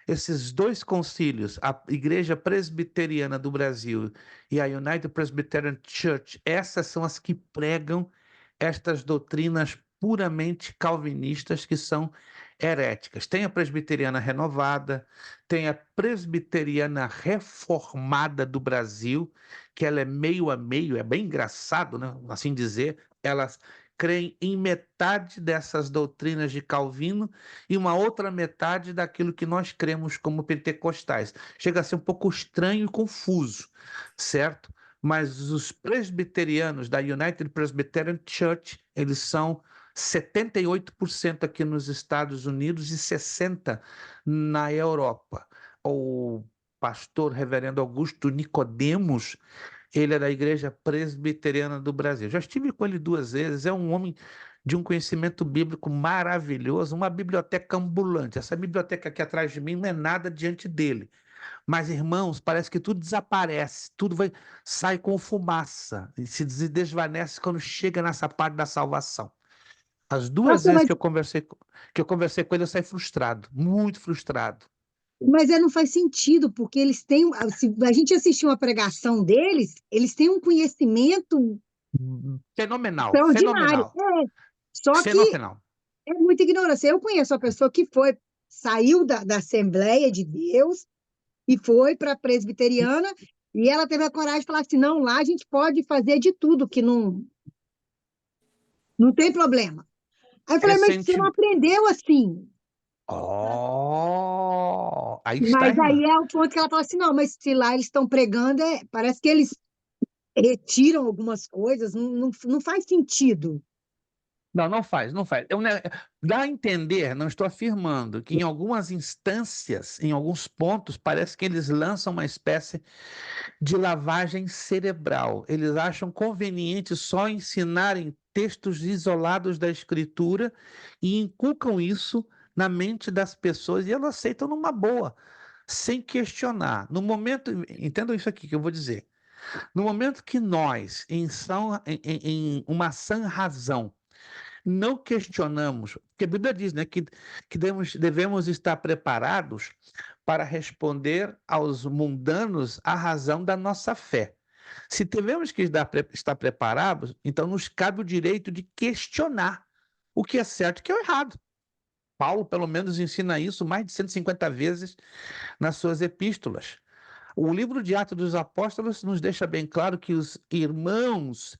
Esses 2 concílios, a Igreja Presbiteriana do Brasil e a United Presbyterian Church, essas são as que pregam estas doutrinas puramente calvinistas que são heréticas. Tem a presbiteriana renovada, tem a presbiteriana reformada do Brasil, que ela é meio a meio, é bem engraçado, né? Assim dizer, elas creem em metade dessas doutrinas de Calvino e uma outra metade daquilo que nós cremos como pentecostais. Chega a ser um pouco estranho e confuso, certo? Mas os presbiterianos da United Presbyterian Church, eles são 78% aqui nos Estados Unidos e 60% na Europa. O pastor reverendo Augusto Nicodemos, ele é da Igreja Presbiteriana do Brasil. Já estive com ele 2 vezes, é um homem de um conhecimento bíblico maravilhoso, uma biblioteca ambulante. Essa biblioteca aqui atrás de mim não é nada diante dele. Mas, irmãos, parece que tudo desaparece, sai com fumaça e se desvanece quando chega nessa parte da salvação. As 2 Pastor, vezes mas que eu conversei com ele, eu saí frustrado, muito frustrado. Mas não faz sentido, porque eles têm, se a gente assistir uma pregação deles, eles têm um conhecimento Fenomenal, extraordinário. fenomenal, Só que fenomenal. é muita ignorância. Eu conheço uma pessoa que saiu da Assembleia de Deus e foi para a presbiteriana, e ela teve a coragem de falar assim: não, lá a gente pode fazer de tudo, que não tem problema. Aí eu falei: mas você não aprendeu assim. Oh, aí está, Mas aí irmã. é o ponto que ela fala assim: não, mas se lá eles estão pregando, parece que eles retiram algumas coisas, não faz sentido. Não, não faz, não faz. Dá a entender, não estou afirmando, que em algumas instâncias, em alguns pontos, parece que eles lançam uma espécie de lavagem cerebral. Eles acham conveniente só ensinarem textos isolados da Escritura e inculcam isso na mente das pessoas e elas aceitam numa boa, sem questionar. No momento, entendam isso aqui que eu vou dizer. No momento que nós, em uma sã razão, não questionamos, porque a Bíblia diz, né, que devemos estar preparados para responder aos mundanos a razão da nossa fé. Se devemos que estar preparados, então nos cabe o direito de questionar o que é certo e o que é errado. Paulo, pelo menos, ensina isso mais de 150 vezes nas suas epístolas. O livro de Atos dos Apóstolos nos deixa bem claro que os irmãos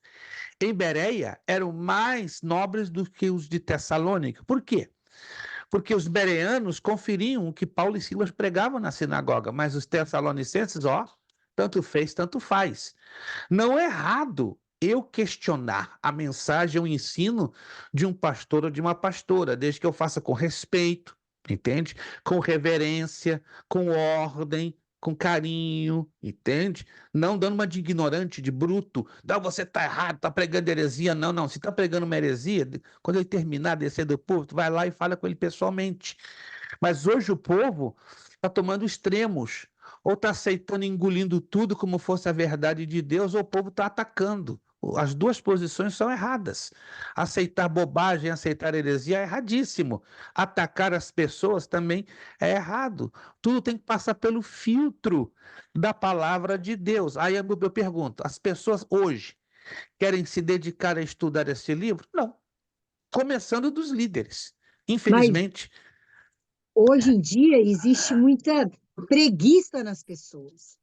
em Bereia eram mais nobres do que os de Tessalônica. Por quê? Porque os bereanos conferiam o que Paulo e Silas pregavam na sinagoga, mas os tessalonicenses, tanto fez, tanto faz. Não é errado eu questionar a mensagem, o ensino de um pastor ou de uma pastora, desde que eu faça com respeito, entende? Com reverência, com ordem, com carinho, entende? Não dando uma de ignorante, de bruto. Não, você está errado, está pregando heresia. Não, não. Se está pregando uma heresia, quando ele terminar, descer do púlpito, vai lá e fala com ele pessoalmente. Mas hoje o povo está tomando extremos, ou está aceitando e engolindo tudo como fosse a verdade de Deus, ou o povo está atacando. As duas posições são erradas. Aceitar bobagem, aceitar heresia é erradíssimo. Atacar as pessoas também é errado. Tudo tem que passar pelo filtro da palavra de Deus. Aí eu pergunto: as pessoas hoje querem se dedicar a estudar esse livro? Não. Começando dos líderes. Mas Infelizmente, hoje em dia existe muita preguiça nas pessoas.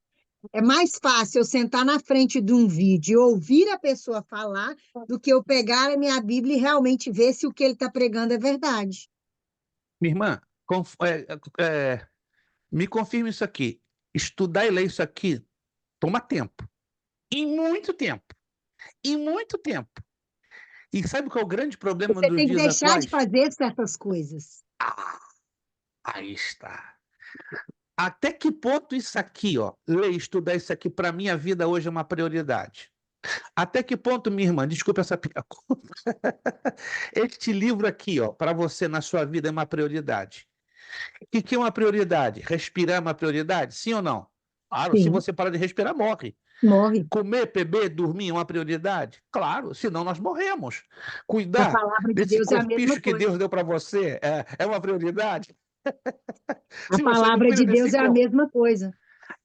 É mais fácil eu sentar na frente de um vídeo e ouvir a pessoa falar do que eu pegar a minha Bíblia e realmente ver se o que ele está pregando é verdade. minha irmã, me confirme isso aqui. Estudar e ler isso aqui toma tempo. E muito tempo. E muito tempo. E sabe qual é o grande problema Você dos tem que dias deixar de atuais? fazer certas coisas. Ah, aí está. Até que ponto isso aqui, ler e estudar isso aqui, para minha vida hoje é uma prioridade? Até que ponto, minha irmã, desculpa essa pergunta, este livro aqui, para você na sua vida é uma prioridade? O que é uma prioridade? Respirar é uma prioridade? Sim ou não? Claro, se Sim, você parar de respirar, morre. morre. Comer, beber, dormir é uma prioridade? Claro, senão nós morremos. A Cuidar palavra de desse Deus é a mesma corpicho que coisa. Deus deu para você é uma prioridade? A Se você não palavra cuida de desse Deus é a corpo. mesma coisa.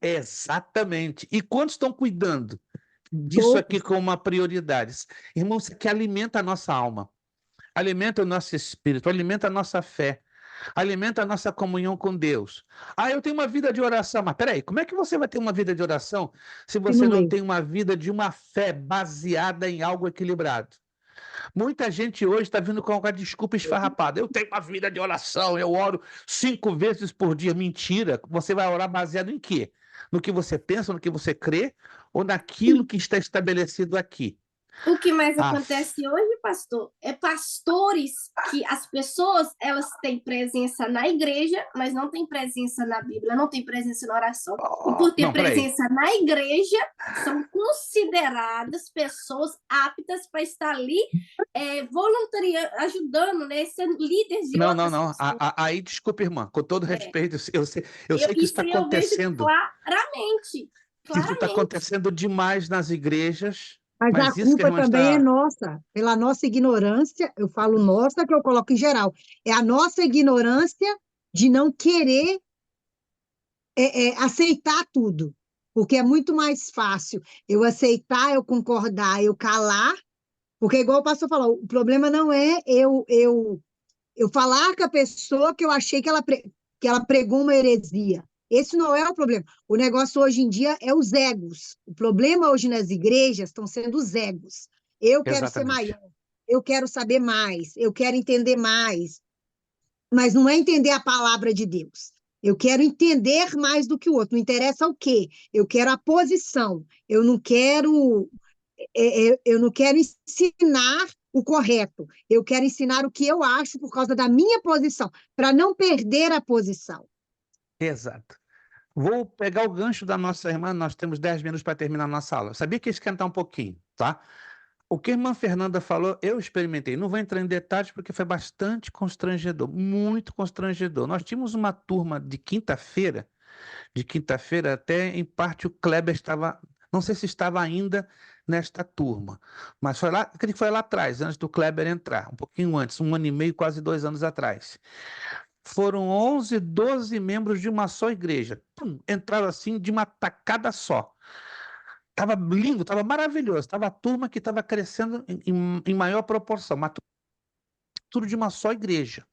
Exatamente. E quantos estão cuidando disso aqui Poucos. como uma prioridade? Irmão, isso aqui alimenta a nossa alma, alimenta o nosso espírito, alimenta a nossa fé, alimenta a nossa comunhão com Deus. Ah, eu tenho uma vida de oração, mas peraí, como é que você vai ter uma vida de oração se Se você não não lê. tem uma vida de uma fé baseada em algo equilibrado? Muita gente hoje está vindo com alguma desculpa esfarrapada. Eu tenho uma vida de oração, eu oro 5 vezes por dia. Mentira. Você vai orar baseado em quê? No que você pensa, no que você crê, ou naquilo que está estabelecido aqui? O que mais Ah, acontece hoje, pastor, é pastores que as pessoas elas têm presença na igreja, mas não têm presença na Bíblia, não têm presença na oração. E por ter não, peraí. presença na igreja, são consideradas pessoas aptas para estar ali voluntariando, ajudando, né, sendo líderes de Não, não, outras não. pessoas. Aí, desculpe, irmã, com todo É, respeito, eu sei que isso está isso eu vejo acontecendo. claramente, Isso está claramente. acontecendo demais nas igrejas, Mas a mas isso que a culpa irmã também é está. nossa, pela nossa ignorância. Eu falo nossa, que eu coloco em geral. É a nossa ignorância de não querer aceitar tudo, porque é muito mais fácil eu aceitar, eu concordar, eu calar, porque igual o pastor falou, o problema não é eu falar com a pessoa que eu achei que ela pregou uma heresia. Esse não é o problema. O negócio hoje em dia é os egos. O problema hoje nas igrejas estão sendo os egos. Eu quero ser Exatamente. maior, eu quero saber mais, eu quero entender mais, mas não é entender a palavra de Deus. Eu quero entender mais do que o outro. Não interessa o quê? Eu quero a posição. Eu não quero ensinar o correto. Eu quero ensinar o que eu acho por causa da minha posição, para não perder a posição. Exato. Vou pegar o gancho da nossa irmã, nós temos 10 minutos para terminar a nossa aula. Sabia que ia esquentar um pouquinho, tá? O que a irmã Fernanda falou, eu experimentei. Não vou entrar em detalhes porque foi bastante constrangedor, muito constrangedor. Nós tínhamos uma turma de quinta-feira até em parte o Kleber estava, não sei se estava ainda nesta turma, mas foi lá, acredito que foi lá atrás, antes do Kleber entrar, um pouquinho antes, 1 ano e meio, quase 2 anos atrás. Foram 11, 12 membros de uma só igreja. Pum, entraram assim de uma tacada só. Estava lindo, estava maravilhoso. Estava a turma que estava crescendo em maior proporção, mas tudo de uma só igreja.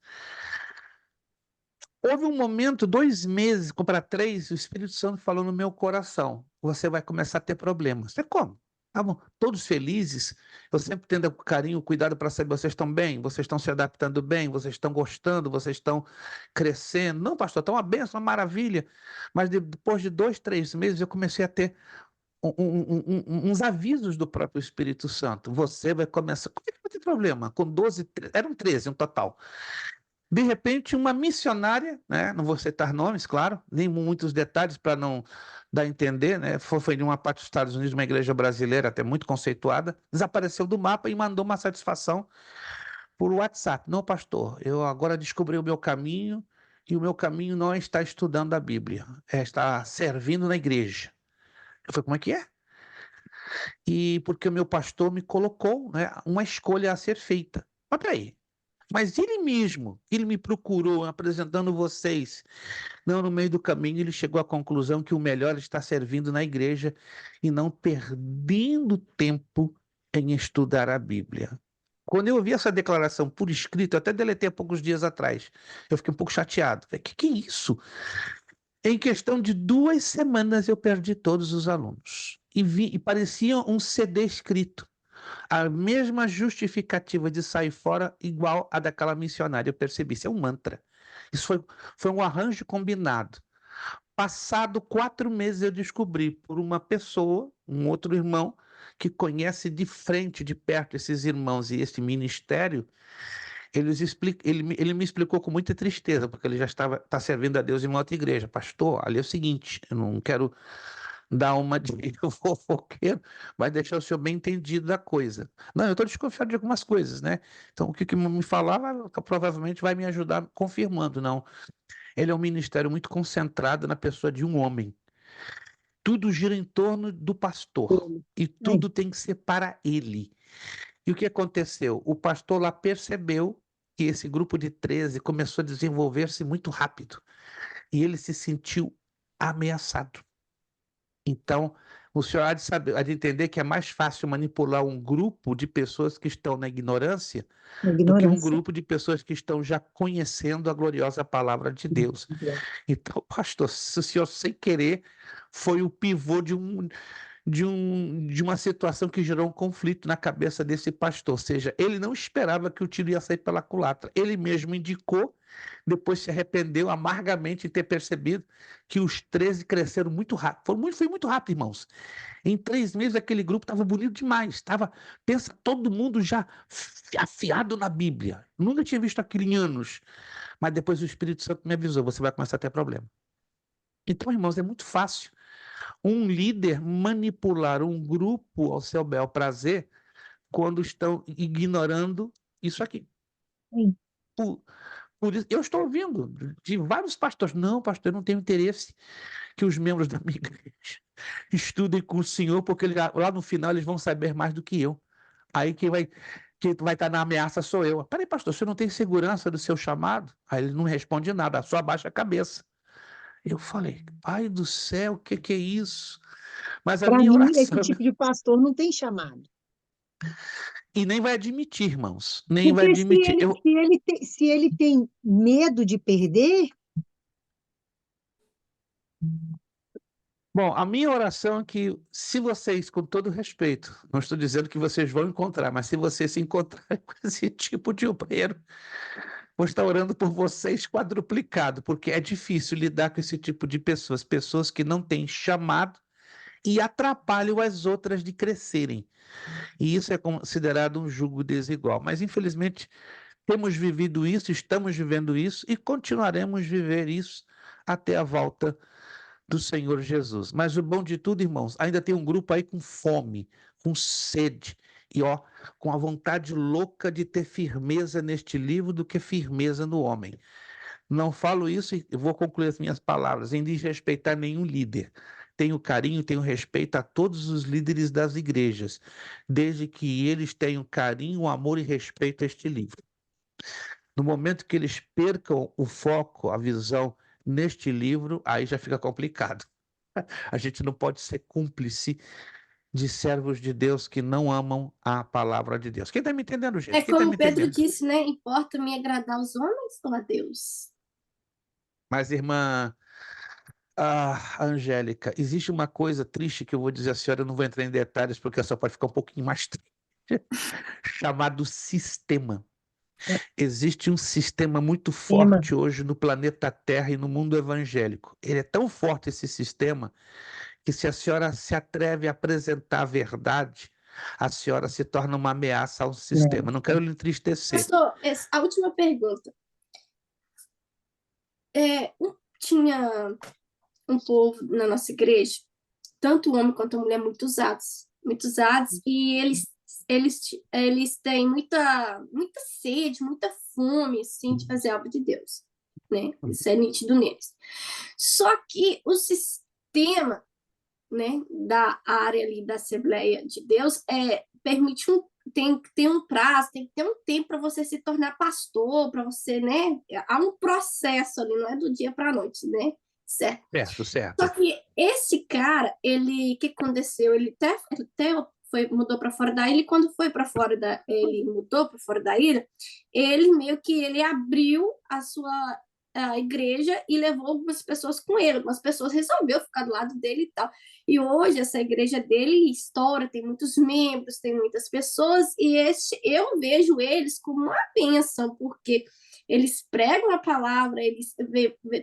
Houve um momento, 2 meses, para 3, o Espírito Santo falou no meu coração: você vai começar a ter problemas. Falei, como? Estavam todos felizes, eu sempre tendo carinho, cuidado para saber, vocês estão bem, vocês estão se adaptando bem, vocês estão gostando, vocês estão crescendo. Não, pastor, está uma benção, uma maravilha. Mas depois de 2, 3 meses, eu comecei a ter uns avisos do próprio Espírito Santo. Você vai começar. Como é que vai ter problema? Com 12, eram 13 no total. De repente, uma missionária, né, não vou citar nomes, claro, nem muitos detalhes para não dar a entender, né, foi de uma parte dos Estados Unidos, uma igreja brasileira até muito conceituada, desapareceu do mapa e mandou uma satisfação por WhatsApp. Não, pastor, eu agora descobri o meu caminho e o meu caminho não é estar estudando a Bíblia, é estar servindo na igreja. Eu falei, como é que é? E porque o meu pastor me colocou, né, uma escolha a ser feita. Mas peraí, mas ele mesmo, ele me procurou apresentando vocês. Não, no meio do caminho ele chegou à conclusão que o melhor está servindo na igreja e não perdendo tempo em estudar a Bíblia. Quando eu ouvi essa declaração por escrito, eu até deletei há poucos dias atrás. Eu fiquei um pouco chateado. Falei, que é isso? Em questão de 2 semanas eu perdi todos os alunos. E parecia um CD escrito. A mesma justificativa de sair fora, igual a daquela missionária, eu percebi. Isso é um mantra. Isso foi um arranjo combinado. Passado 4 meses, eu descobri por uma pessoa, um outro irmão, que conhece de frente, de perto, esses irmãos e esse ministério. Ele me explicou com muita tristeza, porque ele já está servindo a Deus em uma outra igreja. Pastor, ali é o seguinte, eu não quero dar uma de fofoqueiro, vai deixar o senhor bem entendido da coisa. Não, eu estou desconfiado de algumas coisas, né? Então, o que me falar provavelmente vai me ajudar confirmando, não. Ele é um ministério muito concentrado na pessoa de um homem. Tudo gira em torno do pastor e tudo tem que ser para ele. E o que aconteceu? O pastor lá percebeu que esse grupo de 13 começou a desenvolver-se muito rápido e ele se sentiu ameaçado. Então, o senhor há de entender que é mais fácil manipular um grupo de pessoas que estão na ignorância do que um grupo de pessoas que estão já conhecendo a gloriosa palavra de Deus. Então, pastor, se o senhor sem querer foi o pivô de uma situação que gerou um conflito na cabeça desse pastor, ou seja, ele não esperava que o tiro ia sair pela culatra, ele mesmo indicou, depois se arrependeu amargamente de ter percebido que os 13 cresceram muito rápido, foi muito rápido, irmãos. Em 3 meses aquele grupo estava bonito demais, pensa, todo mundo já afiado na Bíblia, nunca tinha visto aquilo em anos, mas depois o Espírito Santo me avisou, você vai começar a ter problema. Então, irmãos, é muito fácil um líder manipular um grupo ao seu bel prazer quando estão ignorando isso aqui. Sim. Por isso, eu estou ouvindo de vários pastores. Não, pastor, eu não tenho interesse que os membros da minha igreja estudem com o senhor, porque lá no final eles vão saber mais do que eu. Aí quem vai estar na ameaça sou eu. Peraí, pastor, você não tem segurança do seu chamado? Aí ele não responde nada, só abaixa a cabeça. Eu falei, pai do céu, o que é isso? Mas a Para minha mim, esse oração, tipo de pastor não tem chamado. e nem vai admitir, irmãos, nem vai Porque admitir. se ele tem medo de perder, Bom, a minha oração é que, se vocês, com todo respeito, não estou dizendo que vocês vão encontrar, mas se vocês se encontrarem com esse tipo de obreiro, vou estar orando por vocês quadruplicado, porque é difícil lidar com esse tipo de pessoas, pessoas que não têm chamado e atrapalham as outras de crescerem. E isso é considerado um jugo desigual. Mas, infelizmente, temos vivido isso, estamos vivendo isso e continuaremos viver isso até a volta do Senhor Jesus. Mas o bom de tudo, irmãos, ainda tem um grupo aí com fome, com sede e com a vontade louca de ter firmeza neste livro do que firmeza no homem. Não falo isso e vou concluir as minhas palavras em desrespeitar nenhum líder. Tenho carinho, tenho respeito a todos os líderes das igrejas, desde que eles tenham carinho, amor e respeito a este livro. No momento que eles percam o foco, a visão neste livro, aí já fica complicado. A gente não pode ser cúmplice de servos de Deus que não amam a palavra de Deus. Quem está me entendendo, gente? É Quem está me como Pedro entendendo? disse, né? Importa-me agradar aos homens ou a Deus? Mas, irmã Angélica, existe uma coisa triste que eu vou dizer à senhora, eu não vou entrar em detalhes porque a senhora pode ficar um pouquinho mais triste, chamado sistema. Existe um sistema muito tema. forte hoje no planeta Terra e no mundo evangélico. Ele é tão forte, esse sistema, que se a senhora se atreve a apresentar a verdade, a senhora se torna uma ameaça ao sistema. Não quero lhe entristecer. Pastor, a última pergunta. Tinha um povo na nossa igreja, tanto o homem quanto a mulher, muito usados, e eles têm muita sede, muita fome, assim, de fazer a obra de Deus, né? Isso é nítido neles. Só que o sistema, né, da área ali da Assembleia de Deus permite tem que ter um prazo, tem que ter um tempo para você se tornar pastor, para você, né? Há um processo ali, não é do dia para a noite, né? Certo. Certo, certo. Só que esse cara, o que aconteceu? Ele até mudou para fora da ilha, e quando foi para fora ele mudou para fora da ilha, ele meio que ele abriu a igreja e levou algumas pessoas com ele, algumas pessoas resolveu ficar do lado dele e tal. E hoje essa igreja dele estoura, tem muitos membros, tem muitas pessoas, e eu vejo eles como uma bênção, porque eles pregam a palavra, eles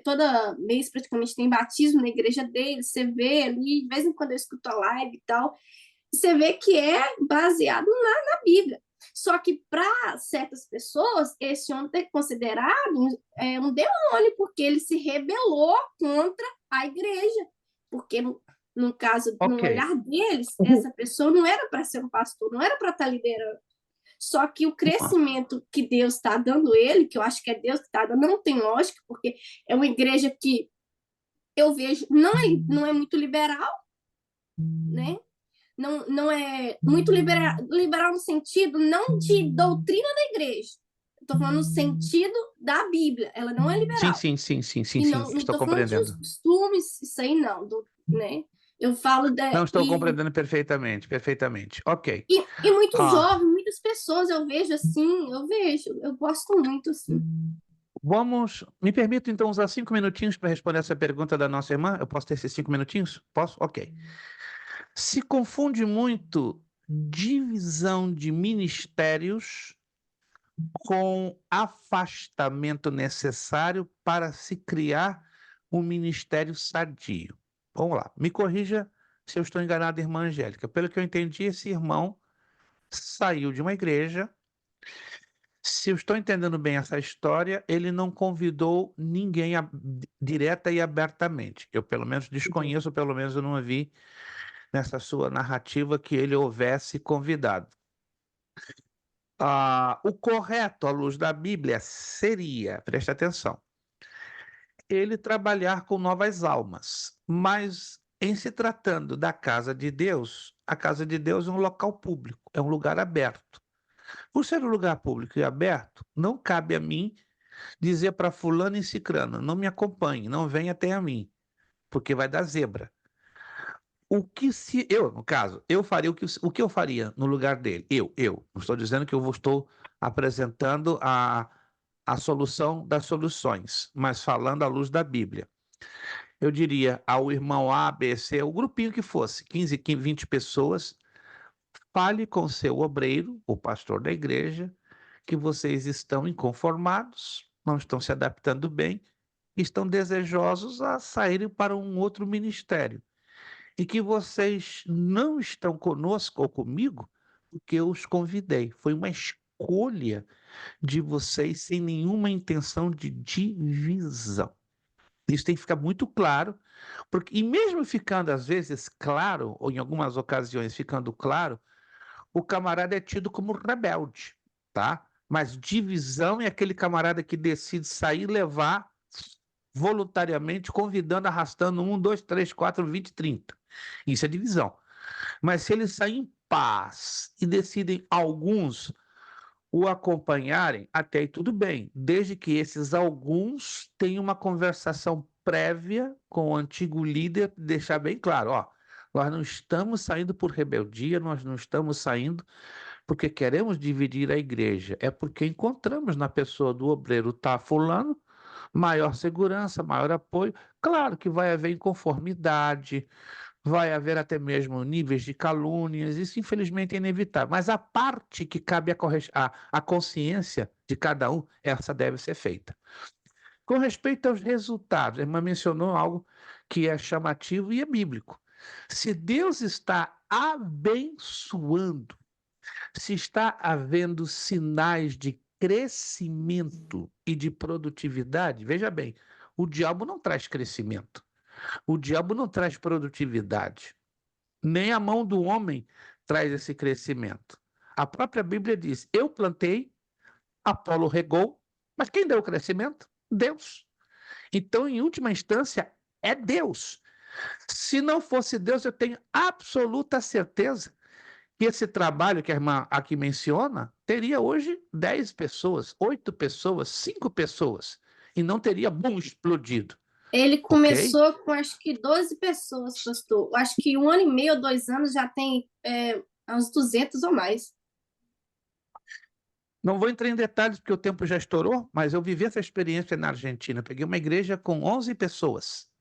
toda mês praticamente tem batismo na igreja deles, você vê ali, de vez em quando eu escuto a live e tal, você vê que é baseado na Bíblia. Só que para certas pessoas, esse homem é considerado um demônio, porque ele se rebelou contra a igreja. Porque, no caso, no olhar deles, essa pessoa não era para ser um pastor, não era para estar liderando. Só que o crescimento que Deus está dando ele, que eu acho que é Deus que está dando, não tem lógica, porque é uma igreja que eu vejo não é muito liberal, né? Não é muito liberal no sentido não de doutrina da igreja. Estou falando no sentido da Bíblia. Ela não é liberal. Sim. E não estou falando de costumes, isso aí não, né? Eu falo Não, estou compreendendo perfeitamente. Ok. E muitos jovens, muitas pessoas eu vejo assim, eu gosto muito assim. Me permito então usar 5 minutinhos para responder essa pergunta da nossa irmã? Eu posso ter esses 5 minutinhos? Posso? Ok. Se confunde muito divisão de ministérios com afastamento necessário para se criar um ministério sadio. Vamos lá, me corrija se eu estou enganado, irmã Angélica. Pelo que eu entendi, esse irmão saiu de uma igreja. Se eu estou entendendo bem essa história, ele não convidou ninguém direta e abertamente. Eu, pelo menos, desconheço, pelo menos eu não vi nessa sua narrativa que ele houvesse convidado. O correto, à luz da Bíblia, seria, preste atenção, ele trabalhar com novas almas, mas em se tratando da casa de Deus, a casa de Deus é um local público, é um lugar aberto. Por ser um lugar público e aberto, não cabe a mim dizer para fulano e cicrano, não me acompanhe, não venha até a mim. porque vai dar zebra. No caso, eu faria o que eu faria no lugar dele? Não estou dizendo que eu estou apresentando a solução das soluções, mas falando à luz da Bíblia. Eu diria ao irmão A, B, C, o grupinho que fosse, 15, 20 pessoas, fale com seu obreiro, o pastor da igreja, que vocês estão inconformados, não estão se adaptando bem, estão desejosos a saírem para um outro ministério. E que vocês não estão conosco ou comigo porque eu os convidei. Foi uma escolha de vocês sem nenhuma intenção de divisão. Isso tem que ficar muito claro, e mesmo ficando às vezes claro, ou em algumas ocasiões ficando claro, o camarada é tido como rebelde, tá? Mas divisão é aquele camarada que decide sair e levar voluntariamente, convidando, arrastando 1, 2, 3, 4, 20, 30. Isso é divisão. Mas se eles saem em paz e decidem alguns o acompanharem, até aí tudo bem, desde que esses alguns tenham uma conversação prévia com o antigo líder, deixar bem claro, ó, nós não estamos saindo por rebeldia, nós não estamos saindo porque queremos dividir a igreja, é porque encontramos na pessoa do obreiro fulano maior segurança, maior apoio. Claro que vai haver inconformidade, vai haver até mesmo níveis de calúnias, isso infelizmente é inevitável, mas a parte que cabe à consciência de cada um, essa deve ser feita. Com respeito aos resultados, a irmã mencionou algo que é chamativo e é bíblico. Se Deus está abençoando, se está havendo sinais de crescimento e de produtividade, veja bem, o diabo não traz crescimento, o diabo não traz produtividade, nem a mão do homem traz esse crescimento. A própria Bíblia diz: eu plantei, Apolo regou, mas quem deu o crescimento? Deus. Então, em última instância, é Deus. Se não fosse Deus, eu tenho absoluta certeza que esse trabalho que a irmã aqui menciona teria hoje 10 pessoas, 8 pessoas, 5 pessoas, e não teria, explodido. Ele Ok? começou com acho que 12 pessoas, pastor. Acho que 1 ano e meio, 2 anos já tem uns 200 ou mais. Não vou entrar em detalhes porque o tempo já estourou, mas eu vivi essa experiência na Argentina. Eu peguei uma igreja com 11 pessoas.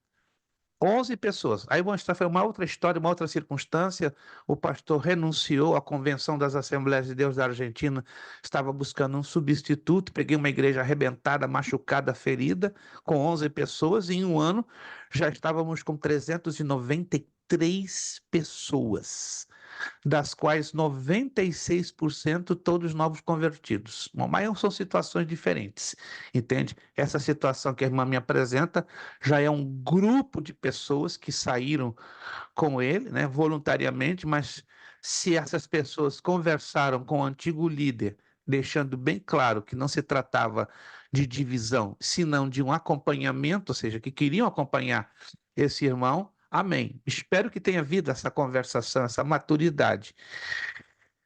11 pessoas. Aí foi uma outra história, uma outra circunstância. O pastor renunciou à Convenção das Assembleias de Deus da Argentina, estava buscando um substituto. Peguei uma igreja arrebentada, machucada, ferida, com 11 pessoas. E em um ano já estávamos com 393 pessoas, das quais 96% todos novos convertidos. Mas são situações diferentes, entende? Essa situação que a irmã me apresenta já é um grupo de pessoas que saíram com ele, né, voluntariamente, mas se essas pessoas conversaram com o antigo líder, deixando bem claro que não se tratava de divisão, senão de um acompanhamento, ou seja, que queriam acompanhar esse irmão, amém. Espero que tenha havido essa conversação, essa maturidade.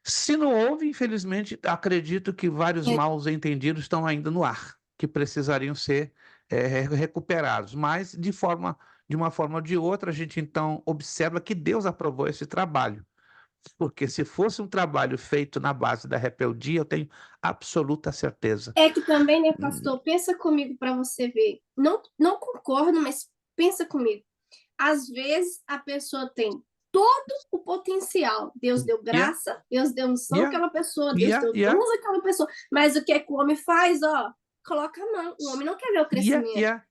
Se não houve, infelizmente, acredito que vários maus entendidos estão ainda no ar, que precisariam ser recuperados, mas de uma forma ou de outra, a gente então observa que Deus aprovou esse trabalho, porque se fosse um trabalho feito na base da rebeldia, eu tenho absoluta certeza. É que também, né, pastor? Pensa comigo para você ver. Não concordo, mas pensa comigo. Às vezes a pessoa tem todo o potencial. Deus deu graça, Deus deu unção àquela pessoa, Deus deu dons àquela pessoa. Mas o que é que o homem faz? Ó, coloca a mão. O homem não quer ver o crescimento.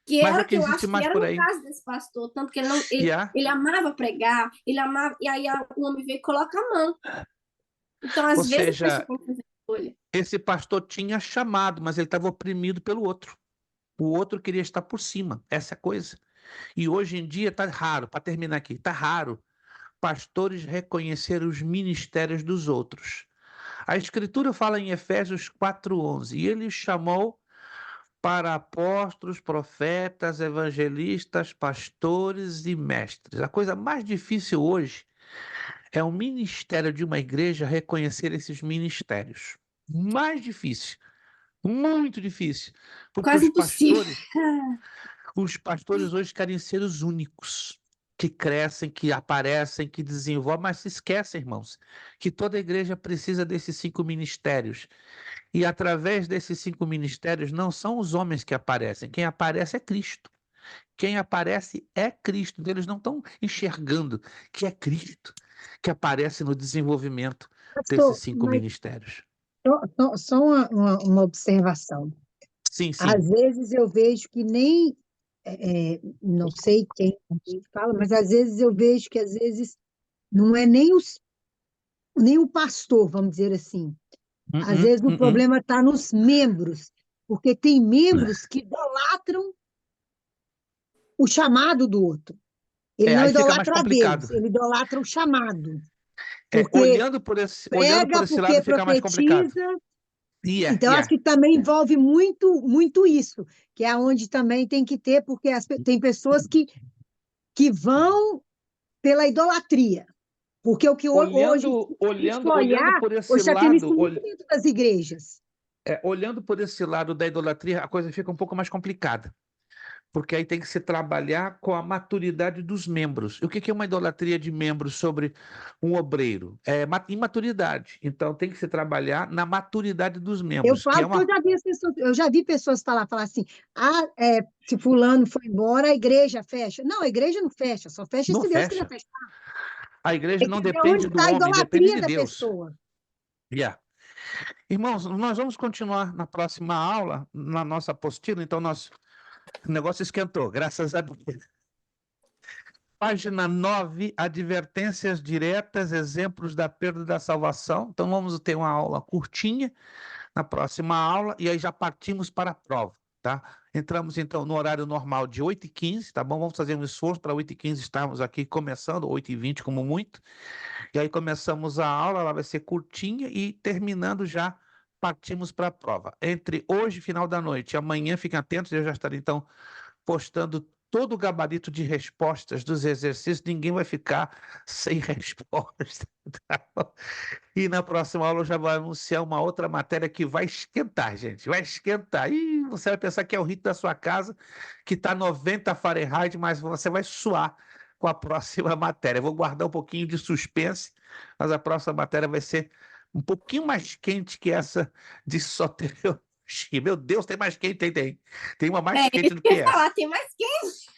Que era que eu acho que era no caso desse pastor, tanto que ele amava pregar, ele amava, e aí o homem veio e coloca a mão. Então, às vezes, a pessoa tem que fazer escolha. Esse pastor tinha chamado, mas ele estava oprimido pelo outro. O outro queria estar por cima, essa é a coisa. E hoje em dia está raro, para terminar aqui, está raro pastores reconhecer os ministérios dos outros. A Escritura fala em Efésios 4:11, e ele chamou para apóstolos, profetas, evangelistas, pastores e mestres. A coisa mais difícil hoje é o ministério de uma igreja reconhecer esses ministérios. Mais difícil, muito difícil. Porque quase impossível. Os pastores hoje querem ser os únicos que crescem, que aparecem, que desenvolvem, mas se esquecem, irmãos, que toda igreja precisa desses 5 ministérios. E através desses 5 ministérios, não são os homens que aparecem, quem aparece é Cristo. Quem aparece é Cristo. Então, eles não estão enxergando que é Cristo que aparece no desenvolvimento desses Pastor, 5 mas ministérios. só uma observação. Sim, sim. Às vezes eu vejo que nem, não sei quem fala, mas às vezes eu vejo que às vezes não é nem o pastor, vamos dizer assim. Às vezes o problema está nos membros, porque tem membros que idolatram o chamado do outro. Ele não Aí fica mais idolatra a complicado. Deus, ele idolatra o chamado. Porque Olhando por esse porque lado, fica mais complicado. profetiza. Então, acho que também envolve muito, muito isso, que é onde também tem que ter, porque tem pessoas que vão pela idolatria. Porque o que hoje, Olhando olhar, por esse hoje já tem isso lado, muito dentro das igrejas. olhando por esse lado da idolatria, a coisa fica um pouco mais complicada. Porque aí tem que se trabalhar com a maturidade dos membros. E o que é uma idolatria de membros sobre um obreiro? É imaturidade. Então tem que se trabalhar na maturidade dos Eu membros, que é falo que eu já vi pessoas falar assim, se fulano foi embora, a igreja fecha. Não, a igreja não fecha, só fecha não se Deus quiser fecha. fechar. A igreja não Tem que ver depende onde do está a homem, depende idolatria de da Deus. pessoa. Irmãos, nós vamos continuar na próxima aula, na nossa apostila, então o negócio esquentou, graças a Deus. Página 9, advertências diretas, exemplos da perda da salvação. Então vamos ter uma aula curtinha na próxima aula e aí já partimos para a prova, tá? Entramos então no horário normal de 8h15, tá bom? Vamos fazer um esforço para 8h15 estarmos aqui começando, 8h20 como muito. E aí começamos a aula, ela vai ser curtinha e terminando já partimos para a prova. Entre hoje, final da noite, e amanhã, fiquem atentos, eu já estarei então postando todo o gabarito de respostas dos exercícios, ninguém vai ficar sem resposta. Tá bom? E na próxima aula eu já vou anunciar uma outra matéria que vai esquentar, gente, vai esquentar. E você vai pensar que é o ritmo da sua casa, que está 90 Fahrenheit, mas você vai suar com a próxima matéria. Eu vou guardar um pouquinho de suspense, mas a próxima matéria vai ser um pouquinho mais quente que essa de soteriologia. Meu Deus, tem mais quente? Tem uma mais quente do que essa. Falar, tem mais quente?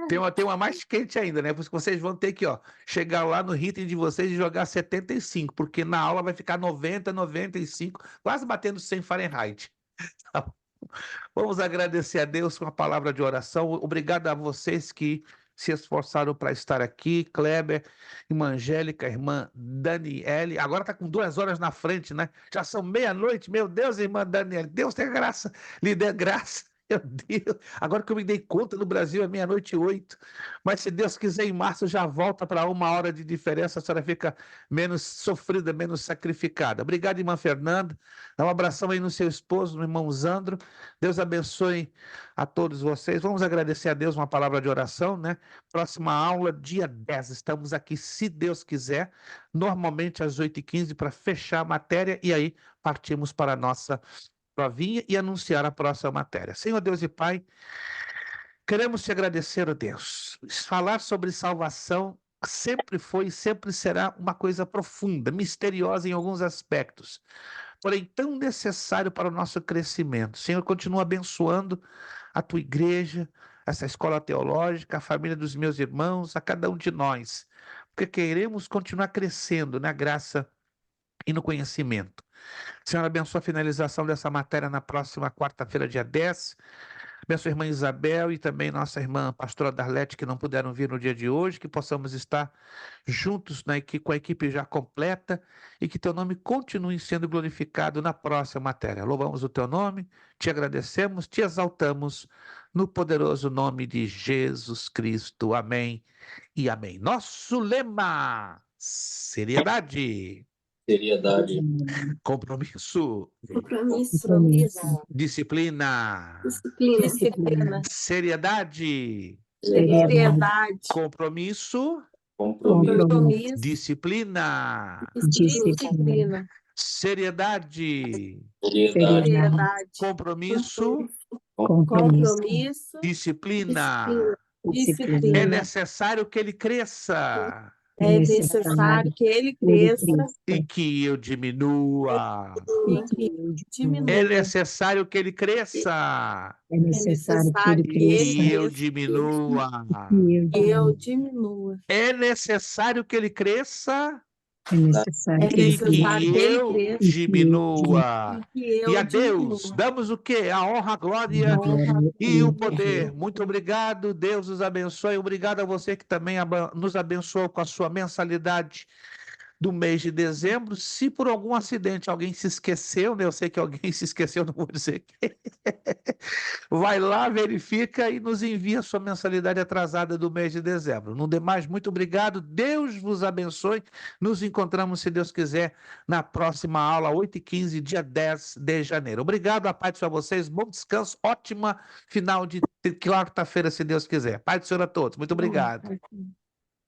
Tem uma mais quente ainda, né? Por isso que vocês vão ter que, chegar lá no ritmo de vocês e jogar 75, porque na aula vai ficar 90, 95, quase batendo 100 Fahrenheit. Tá bom? Vamos agradecer a Deus com a palavra de oração. Obrigado a vocês que se esforçaram para estar aqui. Kleber, irmã Angélica, irmã Daniele. Agora está com 2 horas na frente, né? Já são meia-noite. Meu Deus, irmã Daniele. Deus tenha graça. Lhe dê graça. Meu Deus. Agora que eu me dei conta, no Brasil é 00:08. Mas se Deus quiser, em março já volta para 1 hora de diferença. A senhora fica menos sofrida, menos sacrificada. Obrigado, irmã Fernanda. Dá um abração aí no seu esposo, no irmão Zandro. Deus abençoe a todos vocês. Vamos agradecer a Deus, uma palavra de oração, né? Próxima aula, dia 10. Estamos aqui, se Deus quiser, normalmente às 8h15 para fechar a matéria e aí partimos para a nossa provinha e anunciar a próxima matéria. Senhor Deus e Pai, queremos te agradecer, ó Deus. Falar sobre salvação sempre foi e sempre será uma coisa profunda, misteriosa em alguns aspectos, porém tão necessário para o nosso crescimento. Senhor, continua abençoando a tua igreja, essa escola teológica, a família dos meus irmãos, a cada um de nós, porque queremos continuar crescendo na graça e no conhecimento. Senhor, abençoa a finalização dessa matéria na próxima quarta-feira, dia 10. Abençoa a irmã Isabel e também nossa irmã pastora Darlete, que não puderam vir no dia de hoje, que possamos estar juntos com a equipe já completa e que teu nome continue sendo glorificado na próxima matéria. Louvamos o teu nome, te agradecemos, te exaltamos, no poderoso nome de Jesus Cristo. Amém e amém. Nosso lema: seriedade. Seriedade. Compromisso. Disciplina. Disciplina. Seriedade. Seriedade. Compromisso. Disciplina. Seriedade. Seriedade. Compromisso. compromisso, disciplina. É disciplina. necessário que ele cresça É necessário que ele cresça e que eu diminua. e que É diminua. necessário que ele cresça É É necessário que ele necessário que ele e eu cresça diminua. e eu diminua. É necessário que ele cresça É necessário É que ele necessário e que ele eu cresça diminua. e que E eu a Deus diminua. damos o quê? A honra, a glória Honra e o poder. Muito obrigado, Deus os abençoe. Obrigado a você que também nos abençoou com a sua mensalidade do mês de dezembro. Se por algum acidente alguém se esqueceu, né? Eu sei que alguém se esqueceu, não vou dizer quem. Vai lá, verifica e nos envia a sua mensalidade atrasada do mês de dezembro. No demais, muito obrigado. Deus vos abençoe. Nos encontramos, se Deus quiser, na próxima aula, 8h15, dia 10 de janeiro. Obrigado, a paz para vocês. Bom descanso. Ótima final de quarta-feira, se Deus quiser. Paz do Senhor a todos. Muito obrigado.